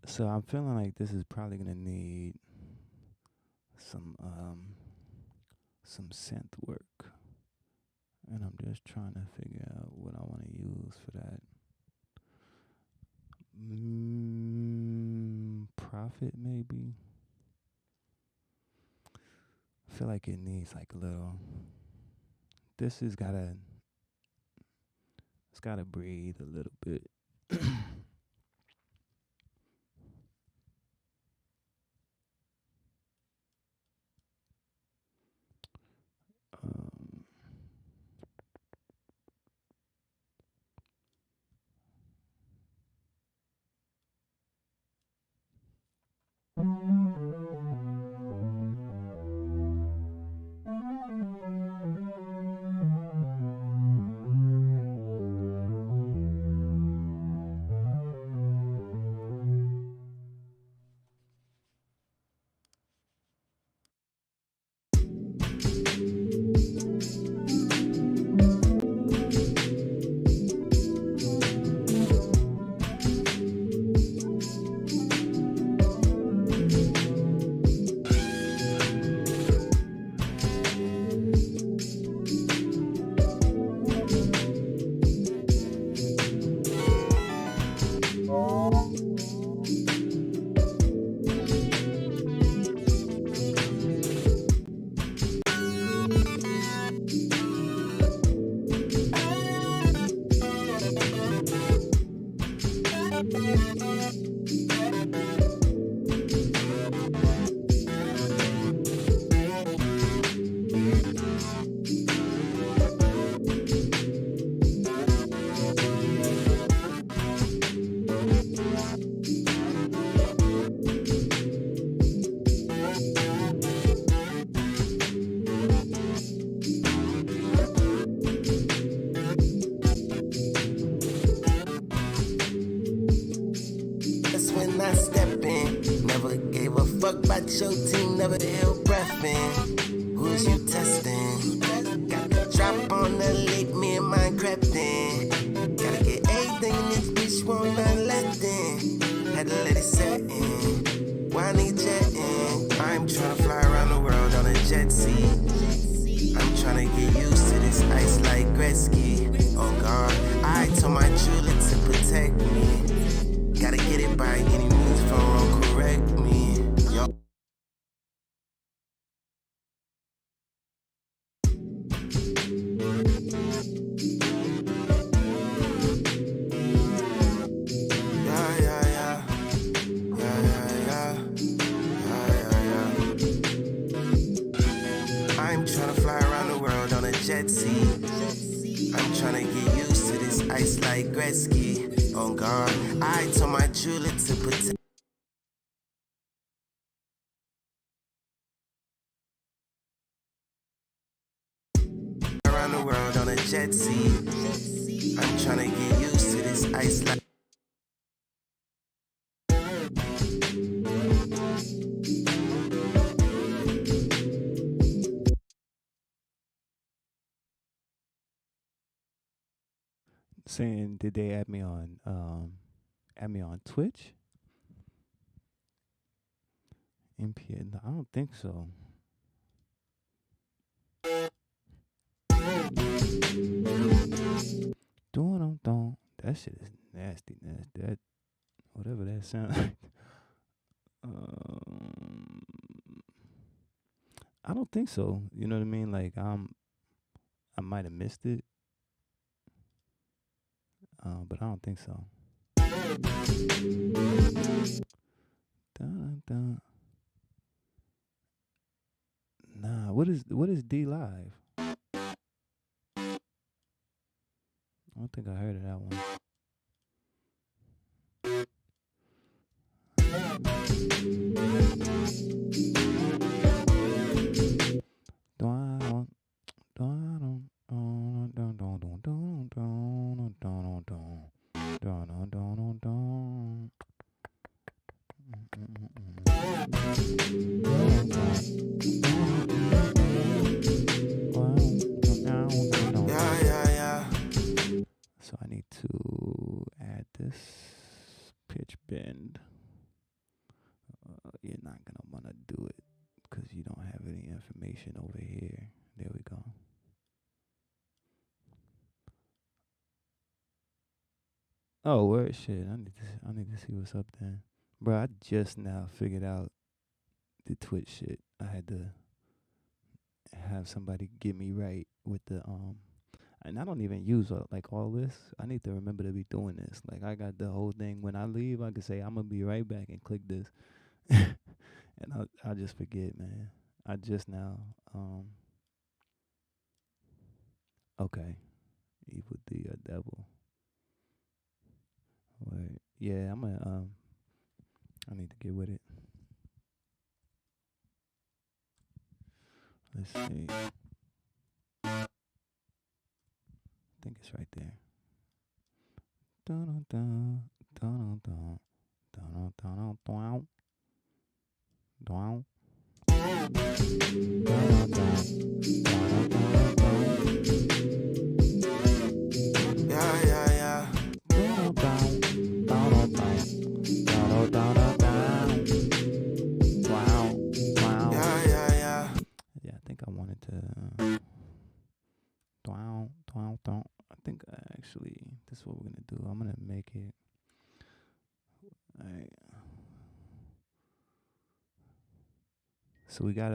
So I'm feeling like this is probably gonna need some synth work, and I'm just trying to figure out what I want to use for that. Prophet maybe. I feel like it needs like a little. This has gotta. It's gotta breathe a little bit. Your team never ill breathing. Who's you testing? Got the drop on the lake, me and mine crept in. Gotta get everything in this bitch, won't not left in. Had to let it set in. Why I need jetting? I'm tryna fly around the world on a jet ski. I'm tryna get used to this ice like Gretzky. Oh God, I told my jeweler to protect me. Gotta get it by any means, if I'm wrong, correct me. Yo. I'm tryna get used to this ice like Gretzky. On guard, I told my jeweler to protect. Around the world on a jet ski. I'm tryna get used to this ice like. Saying, did they add me on Twitch? MPN? I don't think so. Don't. That shit is nasty. That whatever that sound. Um, I don't think so. You know what I mean? Like I might have missed it, but I don't think so. Dun, dun. Nah, what is D Live? I don't think I heard of that one. Yeah, yeah, yeah. So I need to add this pitch bend. You're not gonna want to do it because you don't have any information over here. There we go. Oh, word, shit. I need to see what's up then, bro. I just now figured out the Twitch shit. I had to have somebody get me right with the and I don't even use like all this. I need to remember to be doing this. Like I got the whole thing. When I leave, I can say I'm gonna be right back and click this, and I'll just forget, man. I just now okay, evil D or devil. Wait, yeah, I'm gonna I need to get with it. Let's see. I think it's right there. Dun dun dun dun dun dun dun dun. Yeah, yeah, yeah. Yeah, yeah, yeah. Yeah, I think I wanted to. I think actually, this is what we're gonna do. I'm gonna make it. Alright. So we got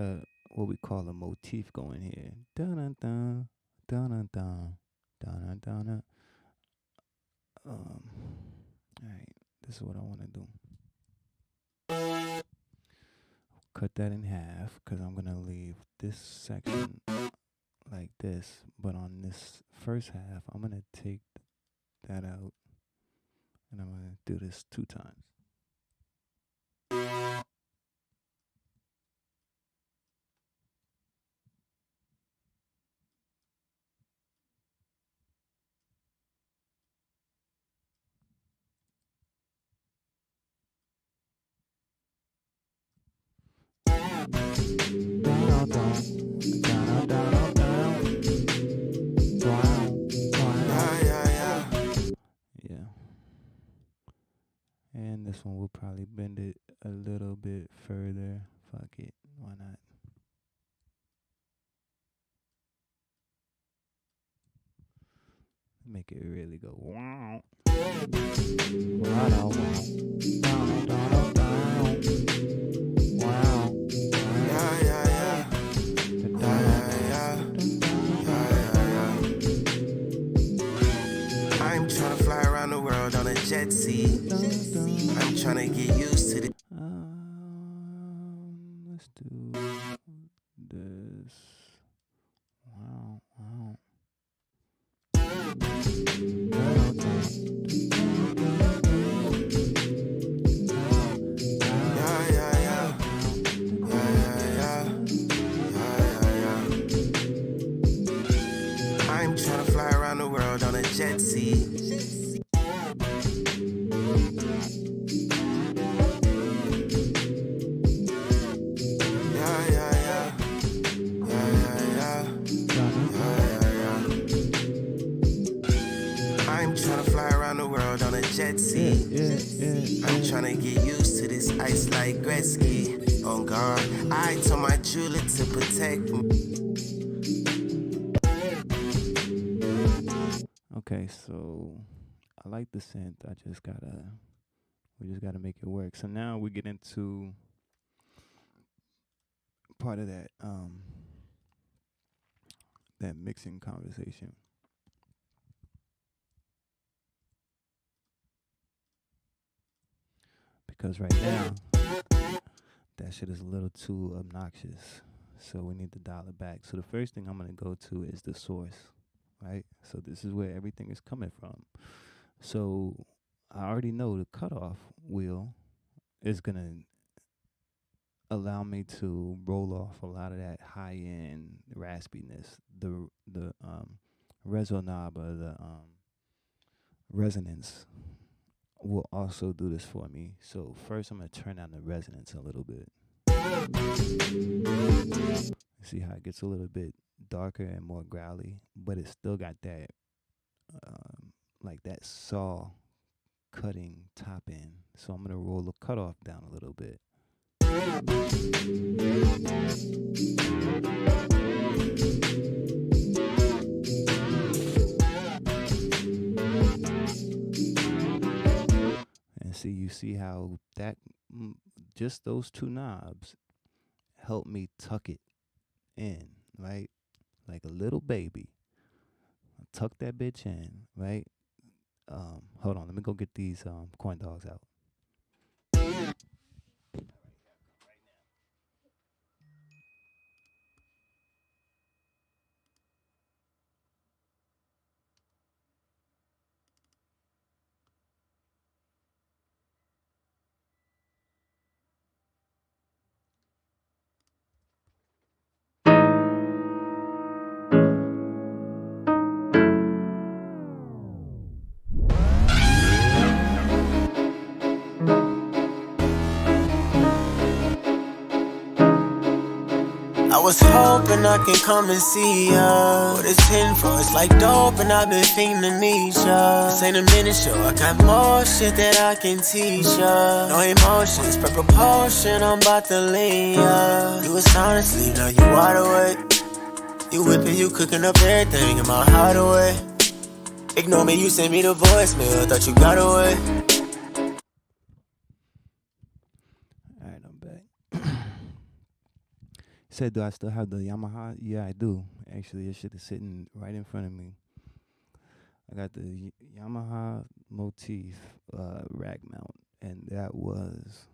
what we call a motif going here. Dun dun dun dun dun dun dun dun. Alright, this is what I want to do. Cut that in half because I'm gonna leave this section like this, but on this first half, I'm gonna take that out, and I'm gonna do this 2 times. Yeah, yeah, yeah. Yeah. And this one will probably bend it a little bit further. Fuck it. Why not? Make it really go wow. Yeah, yeah, yeah. Yeah, yeah, yeah. I'm tryna fly around the world on a jet ski. I'm tryna get used to the. Let's do this. Wow, wow. Yeah, yeah, yeah. Yeah, yeah, yeah. I'm tryna fly around the world on a jet ski. Jet ski. I'm tryna get used to this ice like Gretzky. On guard, I told my jeweler to protect me. Okay, so I like the synth. I just gotta We just got to make it work. So now we get into part of that mixing conversation. Because right now, that shit is a little too obnoxious. So we need to dial it back. So the first thing I'm going to go to is the source, right? So this is where everything is coming from. So I already know the cutoff wheel is going to allow me to roll off a lot of that high-end raspiness. The reso knob or the resonance will also do this for me. So first I'm going to turn down the resonance a little bit. See how it gets a little bit darker and more growly, but it still got that like that saw cutting top end. So I'm going to roll the cutoff down a little bit. And you see how that just those two knobs help me tuck it in, right? Like a little baby. Tuck that bitch in, right? Hold on, let me go get these corn dogs out. I was hoping I can come and see ya. What it's in for, it's like dope and I've been fiending to meet ya. This ain't a minute show, I got more shit that I can teach ya. No emotions, per propulsion, I'm about to lean ya. You was sound asleep, now you wide awake. You whipping, you cooking up everything in my heart away. Ignore me, you sent me the voicemail, thought you got away. Alright, I'm back. Said, do I still have the Yamaha? Yeah, I do. Actually, this shit is sitting right in front of me. I got the Yamaha Motif rack mount, and that was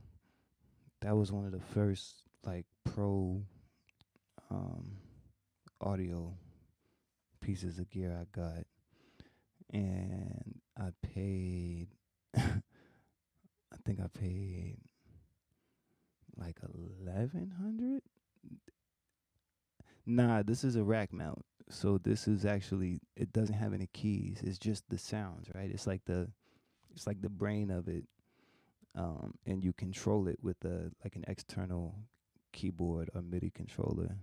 one of the first like pro audio pieces of gear I got, and I paid I think I paid like $1,100. Nah, this is a rack mount. So this is actually, it doesn't have any keys. It's just the sounds, right? It's like the brain of it. And you control it with like an external keyboard or MIDI controller.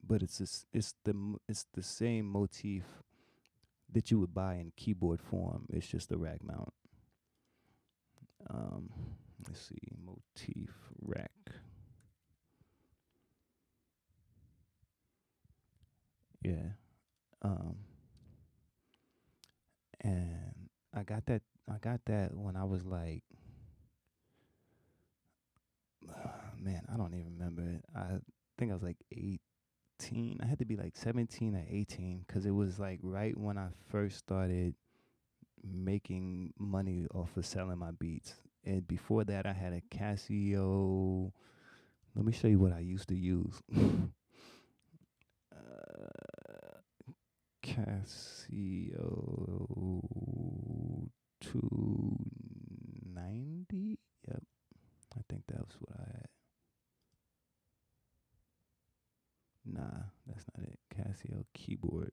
But it's the same motif that you would buy in keyboard form. It's just a rack mount. Let's see, Motif rack. Yeah. And I got that when I was like, man, I don't even remember it. I think I was like 18. I had to be like 17 or 18 because it was like right when I first started making money off of selling my beats. And before that, I had a Casio. Let me show you what I used to use. Casio 290. Yep, I think that was what I had. Nah, that's not it. Casio keyboard.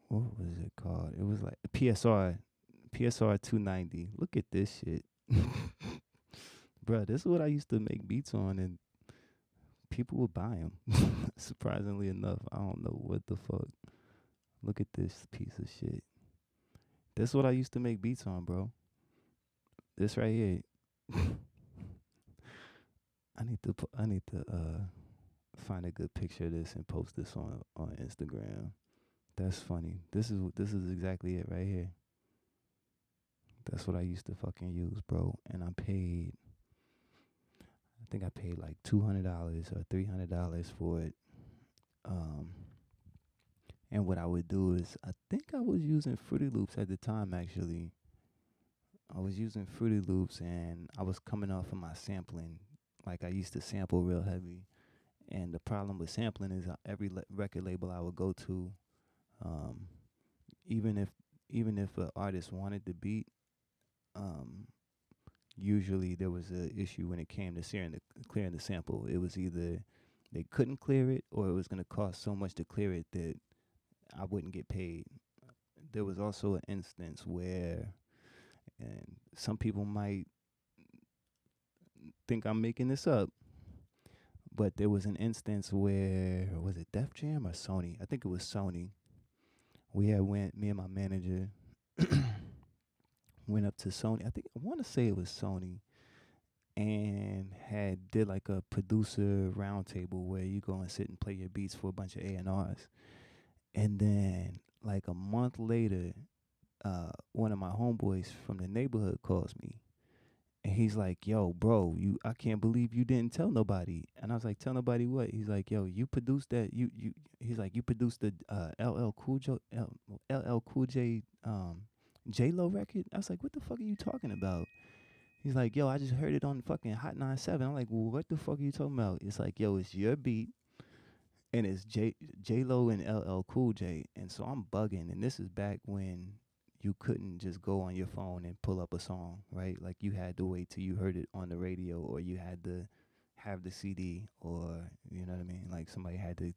What was it called? It was like PSR 290. Look at this shit. Bruh, this is what I used to make beats on, and people would buy them. Surprisingly enough, I don't know what the fuck. Look at this piece of shit. This is what I used to make beats on, bro. This right here. I need to find a good picture of this and post this on Instagram. That's funny. This is exactly it right here. That's what I used to fucking use, bro. And I think I paid like $200 or $300 for it. And what I would do is, I think I was using Fruity Loops at the time, actually. I was using Fruity Loops, and I was coming off of my sampling. Like, I used to sample real heavy. And the problem with sampling is every record label I would go to, even if an artist wanted the beat, usually there was an issue when it came to clearing the sample. It was either they couldn't clear it, or it was going to cost so much to clear it that I wouldn't get paid. There was also an instance where, and some people might think I'm making this up, but there was an instance where, was it Def Jam or Sony? I think it was Sony. Me and my manager went up to Sony. I want to say it was Sony, and did like a producer roundtable where you go and sit and play your beats for a bunch of A&Rs. And then like a month later, one of my homeboys from the neighborhood calls me, and he's like, "Yo, bro, I can't believe you didn't tell nobody." And I was like, "Tell nobody what?" He's like, "Yo, you produced that. He's like, you produced the LL Cool J J-Lo record." I was like, "What the fuck are you talking about?" He's like, "Yo, I just heard it on fucking Hot 97. I'm like, "Well, what the fuck are you talking about?" It's like, "Yo, it's your beat, and it's J-Lo and LL Cool J." And so I'm bugging, and this is back when you couldn't just go on your phone and pull up a song, right? Like, you had to wait till you heard it on the radio, or you had to have the CD, or, you know what I mean? Like, somebody had to,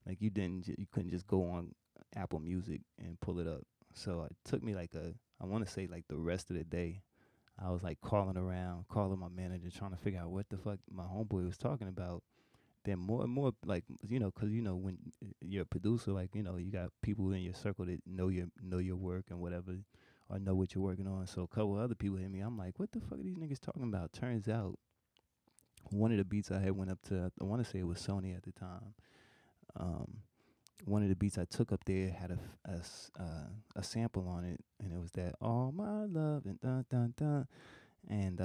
like, you couldn't just go on Apple Music and pull it up. So it took me like I want to say like the rest of the day, I was like calling my manager, trying to figure out what the fuck my homeboy was talking about. Then more and more, like, because when you're a producer, like, you got people in your circle that know your work and whatever, or know what you're working on. So a couple other people hit me. I'm like, what the fuck are these niggas talking about? Turns out, one of the beats I had went up to, I want to say it was Sony at the time. One of the beats I took up there had a sample on it, and it was that "All My Love" and dun dun dun, and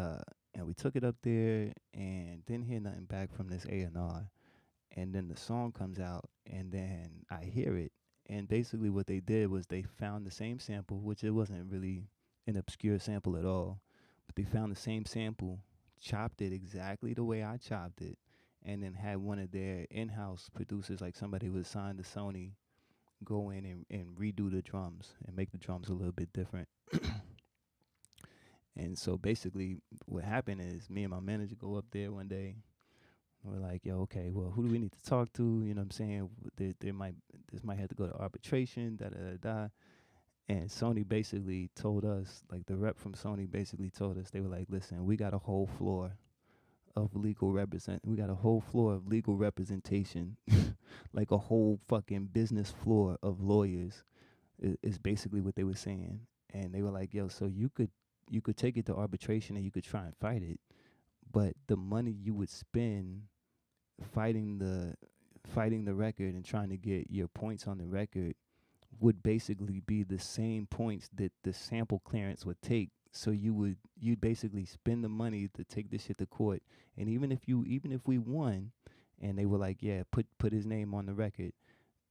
we took it up there and didn't hear nothing back from this A&R. And then the song comes out, and then I hear it, and basically what they did was they found the same sample, which it wasn't really an obscure sample at all, but they found the same sample, chopped it exactly the way I chopped it, and then had one of their in-house producers, like somebody who was signed to Sony, go in and redo the drums and make the drums a little bit different. And so basically what happened is, me and my manager go up there one day. We're like, "Yo, okay, well, who do we need to talk to?" You know what I'm saying? This might have to go to arbitration, da-da-da-da. And Sony basically told us, like the rep from Sony basically told us, they were like, "Listen, we got a whole floor of legal representation, like a whole fucking business floor of lawyers," is basically what they were saying. And they were like, "Yo, so you could take it to arbitration and you could try and fight it, but the money you would spend fighting the record and trying to get your points on the record would basically be the same points that the sample clearance would take. So you'd basically spend the money to take this shit to court, and even if we won, and they were like, yeah, put his name on the record,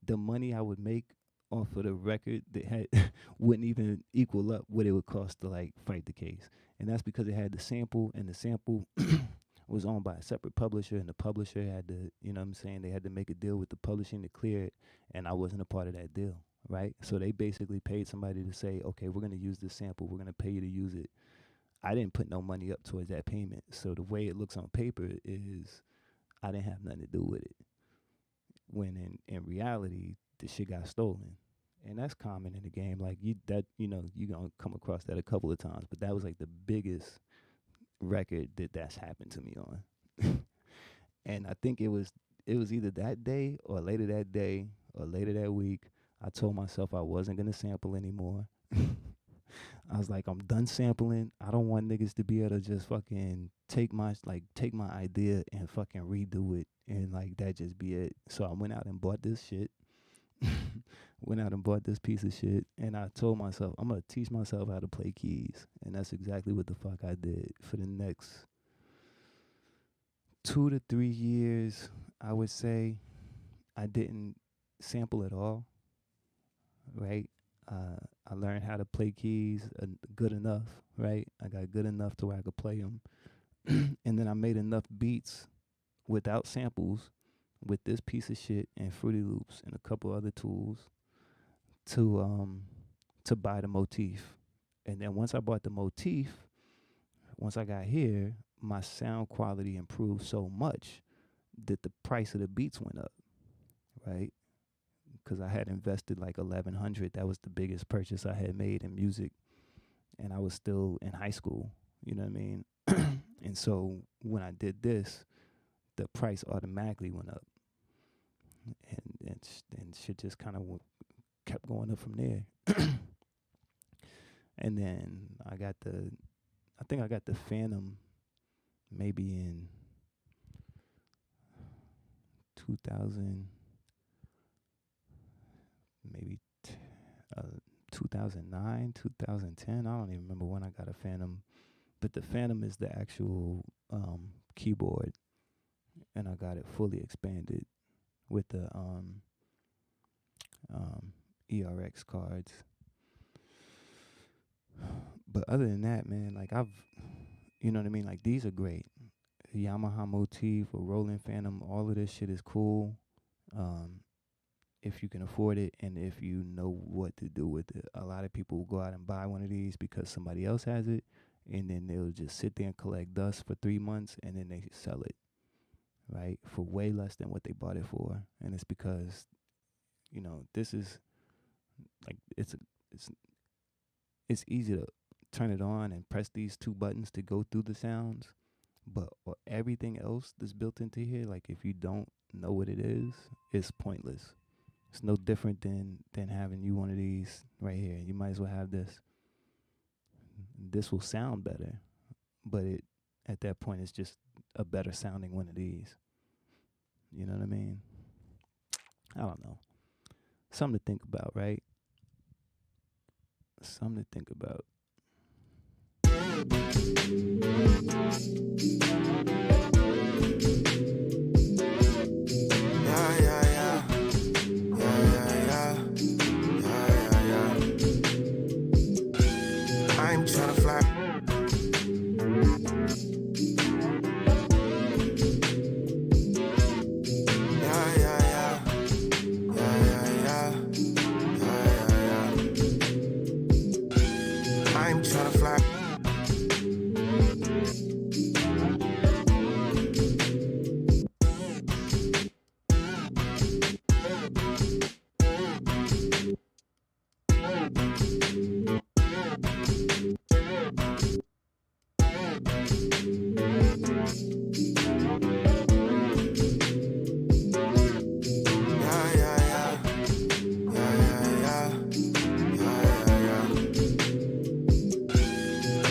the money I would make off of the record that wouldn't even equal up what it would cost to like fight the case." And that's because it had the sample, and the sample was owned by a separate publisher, and the publisher had to, they had to make a deal with the publishing to clear it, and I wasn't a part of that deal. Right? So they basically paid somebody to say, "Okay, we're going to use this sample. We're going to pay you to use it." I didn't put no money up towards that payment. So the way it looks on paper is I didn't have nothing to do with it. When in reality, the shit got stolen. And that's common in the game. Like, you're going to come across that a couple of times. But that was like the biggest record that's happened to me on. And I think it was either that day or later that day or later that week, I told myself I wasn't going to sample anymore. I was like, I'm done sampling. I don't want niggas to be able to just fucking take my idea and fucking redo it, and like that just be it. So I went out and bought this shit, Went out and bought this piece of shit, and I told myself I'm gonna teach myself how to play keys, and that's exactly what the fuck I did for the next 2 to 3 years. I would say I didn't sample at all. Right, I learned how to play keys good enough. Right, I got good enough to where I could play them, and then I made enough beats without samples with this piece of shit and Fruity Loops and a couple other tools to buy the motif. And then once I bought the motif, once I got here, my sound quality improved so much that the price of the beats went up, right? Because I had invested like $1,100. That was the biggest purchase I had made in music, and I was still in high school. You know what I mean? And so when I did this, the price automatically went up, and shit just kind of kept going up from there. And then I think I got the Phantom maybe in 2000, maybe 2009, 2010. I don't even remember when I got a Phantom, but the Phantom is the actual keyboard, and I got it fully expanded with the ERX cards. But other than that, man, like you know what I mean? Like, these are great. Yamaha Motif or Roland Phantom, all of this shit is cool. If you can afford it and if you know what to do with it. A lot of people will go out and buy one of these because somebody else has it, and then they'll just sit there and collect dust for 3 months, and then they sell it, right, for way less than what they bought it for. And it's because, you know, this is like, it's easy to turn it on and press these 2 buttons to go through the sounds, but everything else that's built into here, like, if you don't know what it is, it's pointless. It's no different than having you one of these right here. You might as well have this. This will sound better, but at that point, it's just a better sounding one of these. You know what I mean? I don't know. Something to think about, right? Something to think about. I'm tryna fly. I'm tryna fly.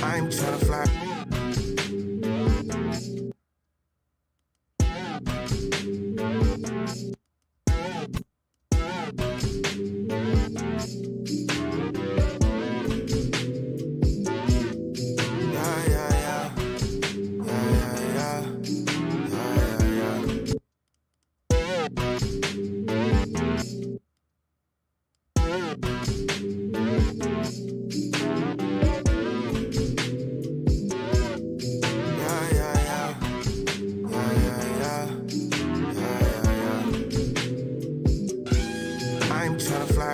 I'm tryna fly. I'm tryna fly.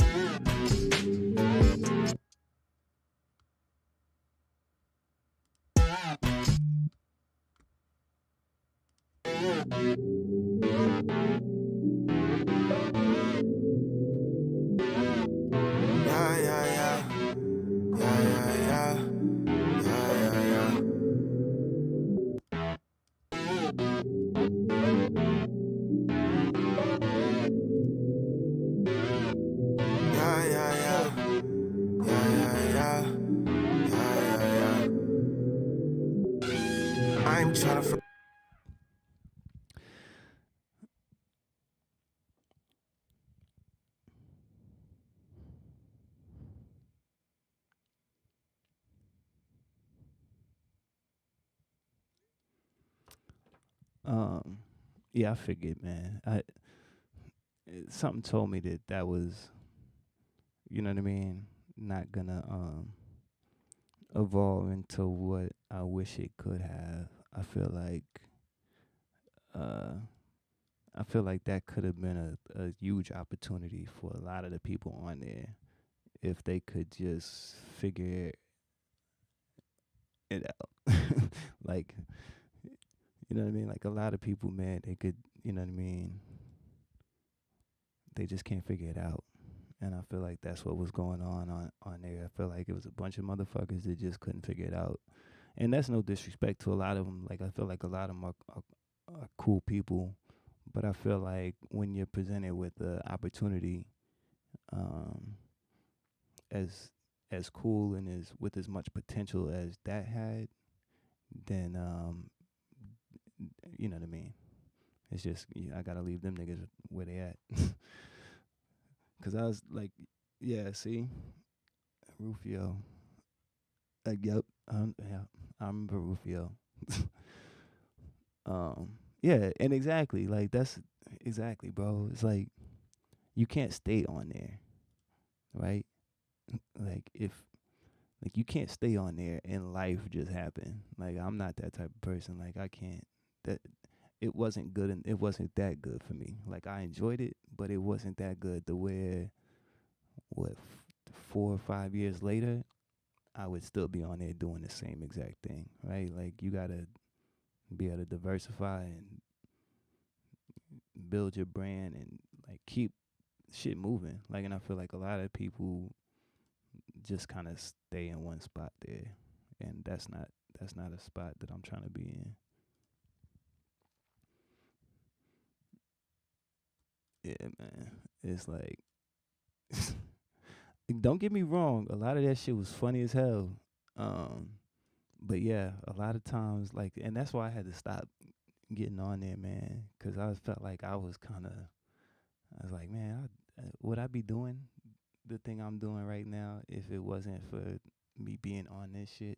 Um, yeah, I figured, man. Something told me that that was, you know what I mean, not gonna evolve into what I wish it could have. I feel like uh I feel like that could have been a huge opportunity for a lot of the people on there if they could just figure it out. Like, you know what I mean? Like a lot of people, man, they could, you know what I mean? They just can't figure it out. And I feel like that's what was going on there. I feel like it was a bunch of motherfuckers that just couldn't figure it out. And that's no disrespect to a lot of them. Like I feel like a lot of them are cool people, but I feel like when you're presented with the opportunity, um, as as cool and as with as much potential as that had, then you know what I mean. It's just I gotta leave them niggas where they at. Cause I was like, yeah, see, Rufio. Yep, yeah, I remember Rufio. Yeah, and exactly, like that's exactly, bro. It's like you can't stay on there, right? Like if like you can't stay on there and life just happen. Like I'm not that type of person. Like I can't. That it wasn't good and it wasn't that good for me. Like I enjoyed it, but it wasn't that good. To where what 4 or 5 years later, I would still be on there doing the same exact thing, right? Like you gotta be able to diversify and build your brand and like keep shit moving. Like, and I feel like a lot of people just kind of stay in one spot there, and that's not a spot that I'm trying to be in. Yeah, man. It's like, don't get me wrong. A lot of that shit was funny as hell. Um, but yeah, a lot of times, like, and that's why I had to stop getting on there, man, because I felt like I was kind of, I was like, man, would I be doing the thing I'm doing right now if it wasn't for me being on this shit?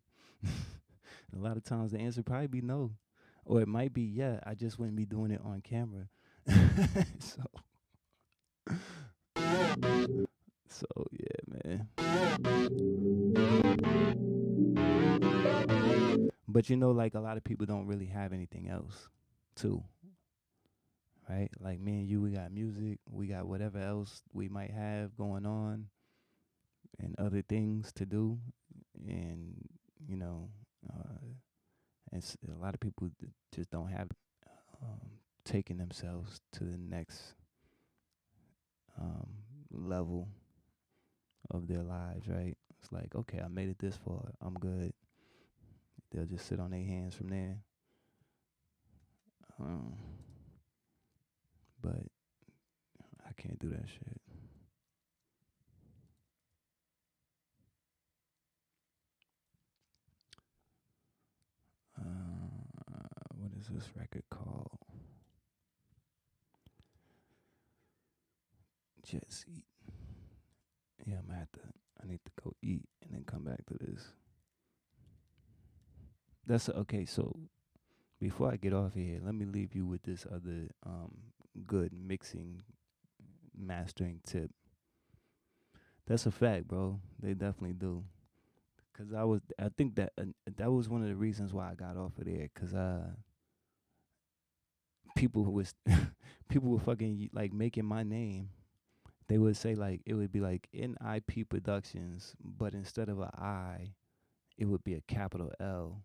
A lot of times the answer probably be no, or it might be yeah. I just wouldn't be doing it on camera. so, so yeah, man. But you know, like a lot of people don't really have anything else, too. Right? Like me and you, we got music, we got whatever else we might have going on, and other things to do, and you know, a lot of people just don't have taken themselves to the next um, level of their lives. Right? It's like, okay, I made it this far, I'm good. They'll just sit on their hands from there. But I can't do that shit. What is this record called? Jet Seat. Yeah, I need to go eat and then come back to this. That's okay. So before I get off here, let me leave you with this other good mixing, mastering tip. That's a fact, bro. They definitely do. Cause I think that was one of the reasons why I got off of there. Cause people who was, people were fucking like making my name. They would say like it would be like NIP Productions, but instead of a I, it would be a capital L.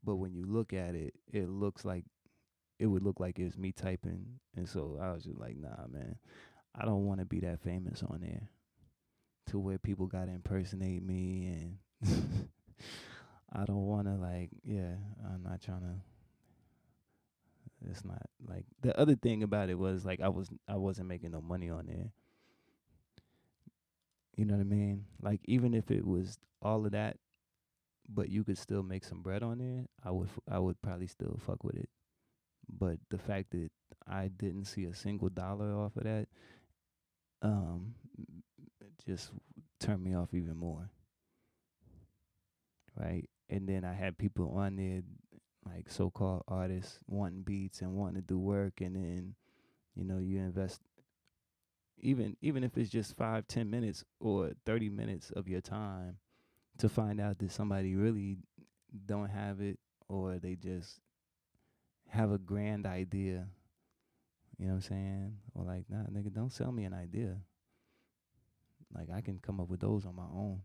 But when you look at it, it would look like it's me typing. And so I was just like, nah, man, I don't want to be that famous on there to where people got to impersonate me. And I don't want to, like, yeah, I'm not trying to. It's not like the other thing about it was like I wasn't making no money on there. You know what I mean? Like even if it was all of that, but you could still make some bread on there, I would probably still fuck with it. But the fact that I didn't see a single dollar off of that, um, just turned me off even more. Right? And then I had people on there like so-called artists wanting beats and wanting to do work, and then you invest even if it's just 5-10 minutes or 30 minutes of your time to find out that somebody really don't have it, or they just have a grand idea. You know what I'm saying? Or like, nah, nigga, don't sell me an idea. Like, I can come up with those on my own.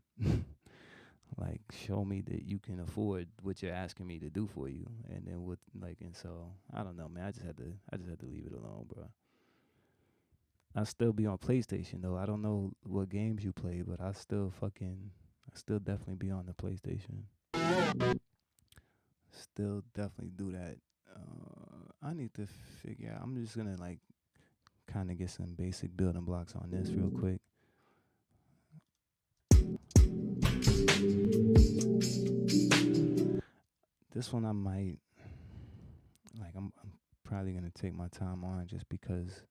Like, show me that you can afford what you're asking me to do for you, and then and so I don't know, man. I just had to leave it alone, bro. I still be on PlayStation though. I don't know what games you play, but I still definitely be on the PlayStation. Still definitely do that. I need to figure out. I'm just gonna like kind of get some basic building blocks on this real quick. This one I might like. I'm probably gonna take my time on just because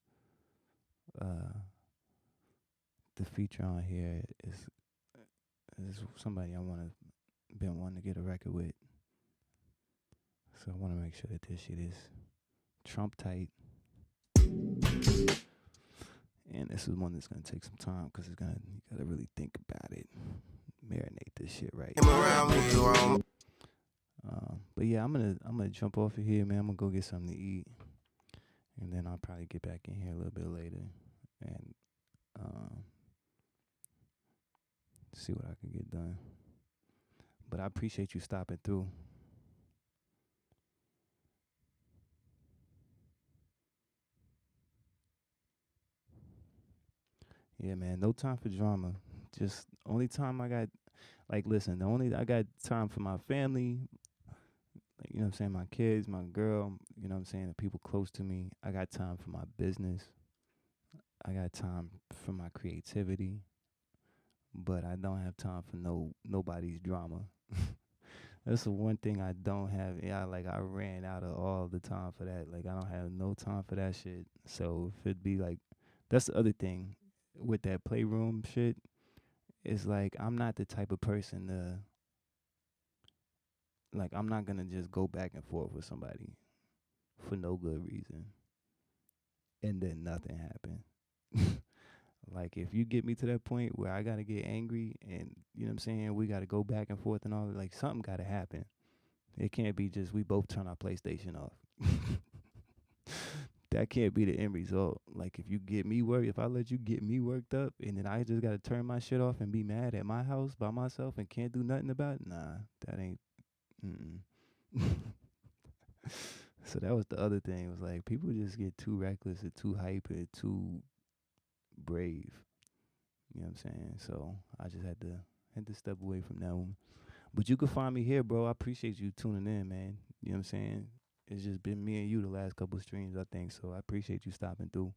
the feature on here is somebody been wanting to get a record with. So I want to make sure that this shit is Trump tight. And this is one that's gonna take some time because you gotta really think about it, marinate this shit right. But yeah, I'm gonna jump off of here, man. I'm gonna go get something to eat, and then I'll probably get back in here a little bit later and see what I can get done. But I appreciate you stopping through. Yeah, man, no time for drama. Just only time I got, like, listen, I got time for my family, like, you know what I'm saying, my kids, my girl, you know what I'm saying, the people close to me. I got time for my business. I got time for my creativity, but I don't have time for nobody's drama. That's the one thing I don't have. Yeah, I ran out of all the time for that. Like, I don't have no time for that shit. So if it'd be like, that's the other thing with that playroom shit. It's like, I'm not the type of person to, like, I'm not gonna just go back and forth with somebody for no good reason and then nothing happen. Like, if you get me to that point where I gotta get angry and, you know what I'm saying, we gotta go back and forth and all that, like, something gotta happen. It can't be just we both turn our PlayStation off. That can't be the end result. Like, if I let you get me worked up and then I just gotta turn my shit off and be mad at my house by myself and can't do nothing about it, nah, that ain't, So that was the other thing. It was like, people just get too reckless and too hyper, too brave. You know what I'm saying? So I just had to step away from that one. But you can find me here, bro. I appreciate you tuning in, man. You know what I'm saying? It's just been me and you the last couple of streams, I think. So I appreciate you stopping through.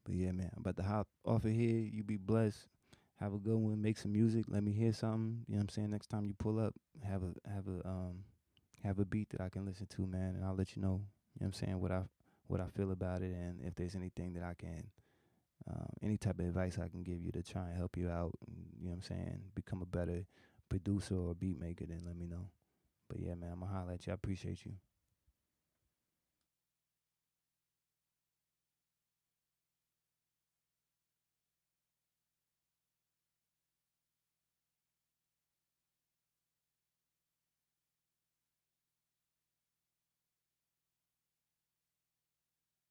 But yeah, man, I'm about to hop off of here. You be blessed. Have a good one. Make some music. Let me hear something. You know what I'm saying? Next time you pull up, have a beat that I can listen to, man, and I'll let you know. You know what I'm saying? What I feel about it, and if there's anything that I can, any type of advice I can give you to try and help you out. And, you know what I'm saying? Become a better producer or beat maker. Then let me know. But yeah, man, I'm gonna holler at you. I appreciate you.